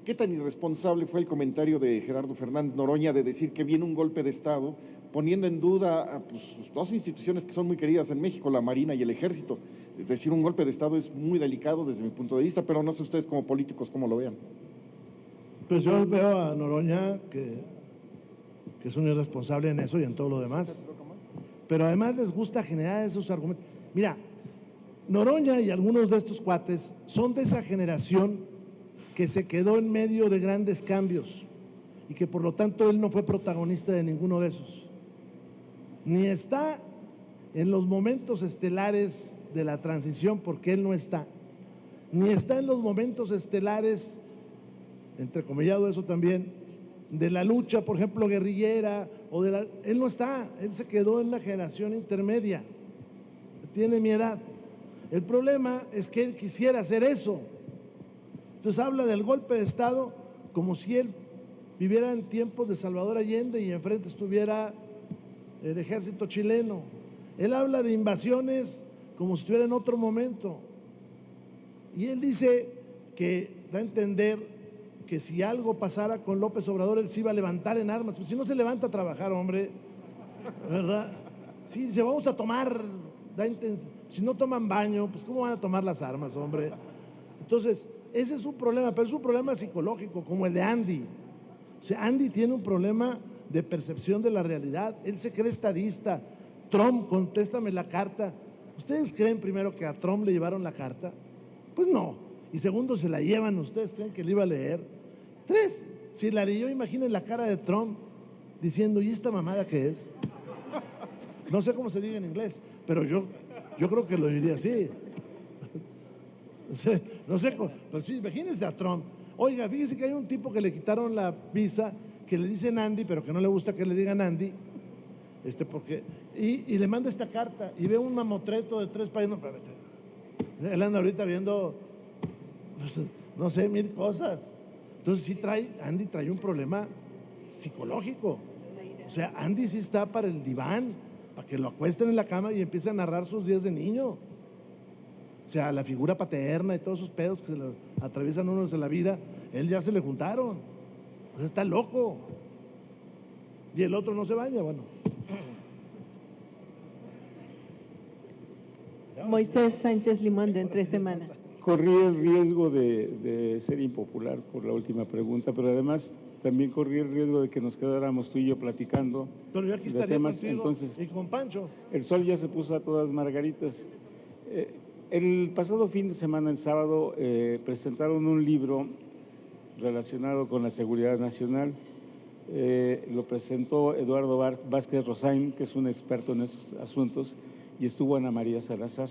¿qué tan irresponsable fue el comentario de Gerardo Fernández Noroña de decir que viene un golpe de Estado, poniendo en duda a dos instituciones que son muy queridas en México, la Marina y el Ejército? Es decir, un golpe de Estado es muy delicado desde mi punto de vista, pero no sé ustedes como políticos cómo lo vean. Pues yo veo a Noroña que es un irresponsable en eso y en todo lo demás. Pero además les gusta generar esos argumentos. Mira, Noroña y algunos de estos cuates son de esa generación que se quedó en medio de grandes cambios y que por lo tanto él no fue protagonista de ninguno de esos. Ni está en los momentos estelares de la transición, porque él no está. Ni está en los momentos estelares, entrecomillado eso también, de la lucha, por ejemplo, guerrillera, él no está, él se quedó en la generación intermedia, tiene mi edad. El problema es que él quisiera hacer eso. Entonces habla del golpe de Estado como si él viviera en tiempos de Salvador Allende y enfrente estuviera el ejército chileno. Él habla de invasiones como si estuviera en otro momento. Y él dice que da a entender que si algo pasara con López Obrador, él se iba a levantar en armas. Pues si no se levanta a trabajar, hombre, ¿verdad? Sí, dice, vamos a tomar, si no toman baño, pues ¿cómo van a tomar las armas, hombre? Entonces, ese es un problema, pero es un problema psicológico, como el de Andy. O sea, Andy tiene un problema de percepción de la realidad. Él se cree estadista. Trump, contéstame la carta. ¿Ustedes creen primero que a Trump le llevaron la carta? Pues no. Y segundo, se la llevan. ¿Ustedes creen que le iba a leer? 3, si la leyó, imaginen la cara de Trump diciendo, ¿y esta mamada qué es? No sé cómo se diga en inglés, pero yo creo que lo diría así. No sé, pero sí, imagínense a Trump. Oiga, fíjese que hay un tipo que le quitaron la visa, que le dicen Andy, pero que no le gusta que le digan Andy, y le manda esta carta y ve un mamotreto de 3 países. No, él anda ahorita viendo, no sé, 1000 cosas. Entonces sí Andy trae un problema psicológico. O sea, Andy sí está para el diván, para que lo acuesten en la cama y empiece a narrar sus días de niño. O sea, la figura paterna y todos esos pedos que se le atraviesan unos en la vida, él ya se le juntaron. O sea, está loco. Y el otro no se baña, bueno. Moisés Sánchez Limón, de Entre Semana. Corrí el riesgo de ser impopular por la última pregunta, pero además también corrí el riesgo de que nos quedáramos tú y yo platicando. Pero yo aquí de estaría temas. contigo Entonces, y con Pancho. El sol ya se puso a todas margaritas. El pasado fin de semana, el sábado, presentaron un libro relacionado con la seguridad nacional. Lo presentó Eduardo Vázquez Rosain, que es un experto en esos asuntos, y estuvo Ana María Salazar.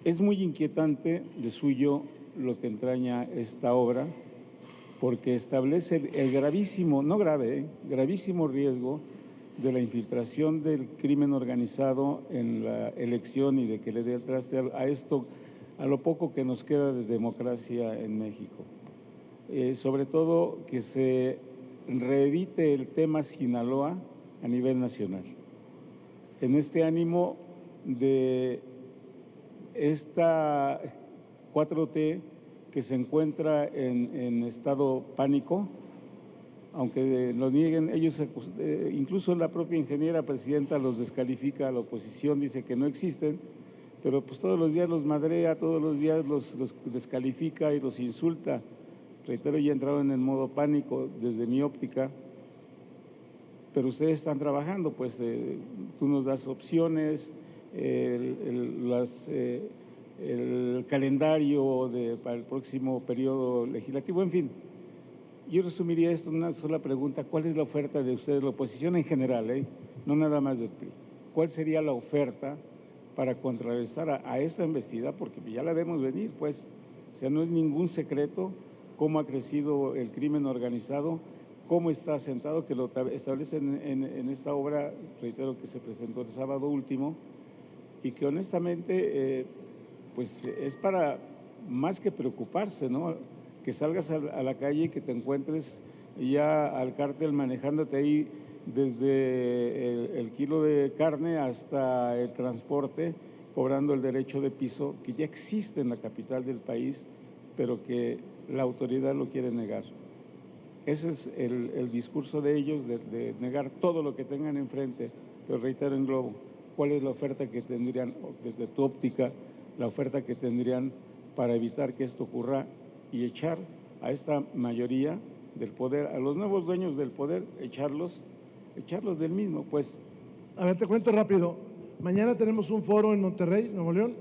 Es muy inquietante de suyo lo que entraña esta obra, porque establece el gravísimo, no grave, gravísimo riesgo de la infiltración del crimen organizado en la elección y de que le dé el traste a esto a lo poco que nos queda de democracia en México. Sobre todo que se reedite el tema Sinaloa a nivel nacional. En este ánimo de esta 4T que se encuentra en estado pánico, aunque lo nieguen, ellos, incluso la propia ingeniera presidenta los descalifica, la oposición dice que no existen, pero pues todos los días los madrea, todos los días los descalifica y los insulta. Reitero, ya entraron en modo pánico desde mi óptica, pero ustedes están trabajando, pues tú nos das opciones, el calendario para el próximo periodo legislativo, en fin. Yo resumiría esto en una sola pregunta: ¿cuál es la oferta de ustedes, la oposición en general, no nada más del PRI? ¿Cuál sería la oferta para contrarrestar a esta embestida? Porque ya la vemos venir, pues, o sea, no es ningún secreto cómo ha crecido el crimen organizado, cómo está asentado, que lo establecen en esta obra, reitero, que se presentó el sábado último, y que honestamente, pues es para más que preocuparse, ¿no? Que salgas a la calle y que te encuentres ya al cártel manejándote ahí desde el kilo de carne hasta el transporte, cobrando el derecho de piso, que ya existe en la capital del país, pero que la autoridad lo quiere negar. Ese es el discurso de ellos, de negar todo lo que tengan enfrente. Pero reitero en globo, ¿cuál es la oferta que tendrían, desde tu óptica, la oferta que tendrían para evitar que esto ocurra y echar a esta mayoría del poder, a los nuevos dueños del poder, echarlos del mismo? Pues. A ver, te cuento rápido. Mañana tenemos un foro en Monterrey, Nuevo León,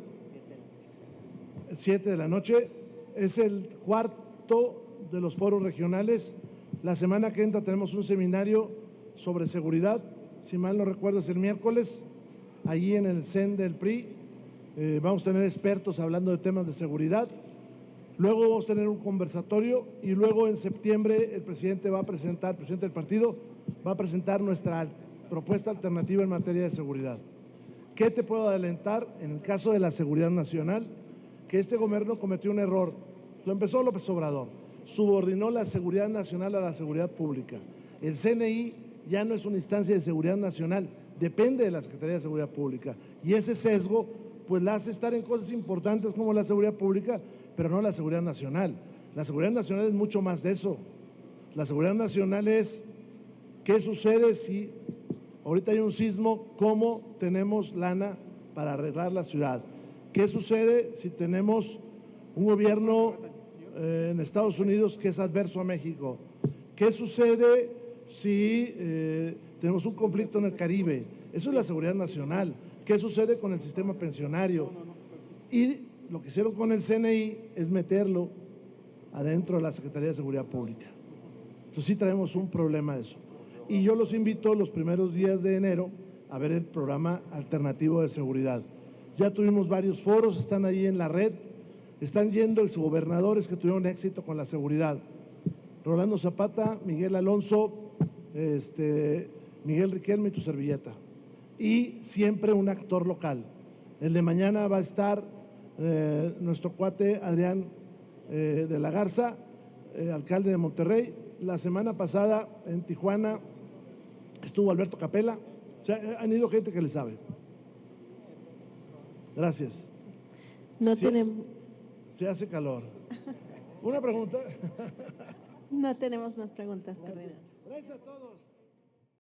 7 de la noche. Es el cuarto de los foros regionales. La semana que entra tenemos un seminario sobre seguridad, si mal no recuerdo es el miércoles, allí en el CEN del PRI. Vamos a tener expertos hablando de temas de seguridad. Luego vamos a tener un conversatorio y luego en septiembre el presidente del partido va a presentar nuestra propuesta alternativa en materia de seguridad. ¿Qué te puedo adelantar en el caso de la seguridad nacional? Que este gobierno cometió un error. Lo empezó López Obrador. Subordinó la seguridad nacional a la seguridad pública. El CNI ya no es una instancia de seguridad nacional, depende de la Secretaría de Seguridad Pública. Y ese sesgo pues la hace estar en cosas importantes como la seguridad pública, pero no la seguridad nacional. La seguridad nacional es mucho más de eso. La seguridad nacional es qué sucede si ahorita hay un sismo, cómo tenemos lana para arreglar la ciudad. ¿Qué sucede si tenemos un gobierno en Estados Unidos que es adverso a México? ¿Qué sucede si tenemos un conflicto en el Caribe? Eso es la seguridad nacional. ¿Qué sucede con el sistema pensionario? Y lo que hicieron con el CNI es meterlo adentro de la Secretaría de Seguridad Pública. Entonces sí traemos un problema de eso. Y yo los invito los primeros días de enero a ver el programa alternativo de seguridad. Ya tuvimos varios foros, están ahí en la red, están yendo exgobernadores que tuvieron éxito con la seguridad. Rolando Zapata, Miguel Alonso, Miguel Riquelme y tu servilleta. Y siempre un actor local. El de mañana va a estar nuestro cuate Adrián de la Garza, alcalde de Monterrey. La semana pasada en Tijuana estuvo Alberto Capella. O sea, han ido gente que le sabe. Gracias. Se hace calor. Una pregunta. No tenemos más preguntas, coordinador. Gracias a todos.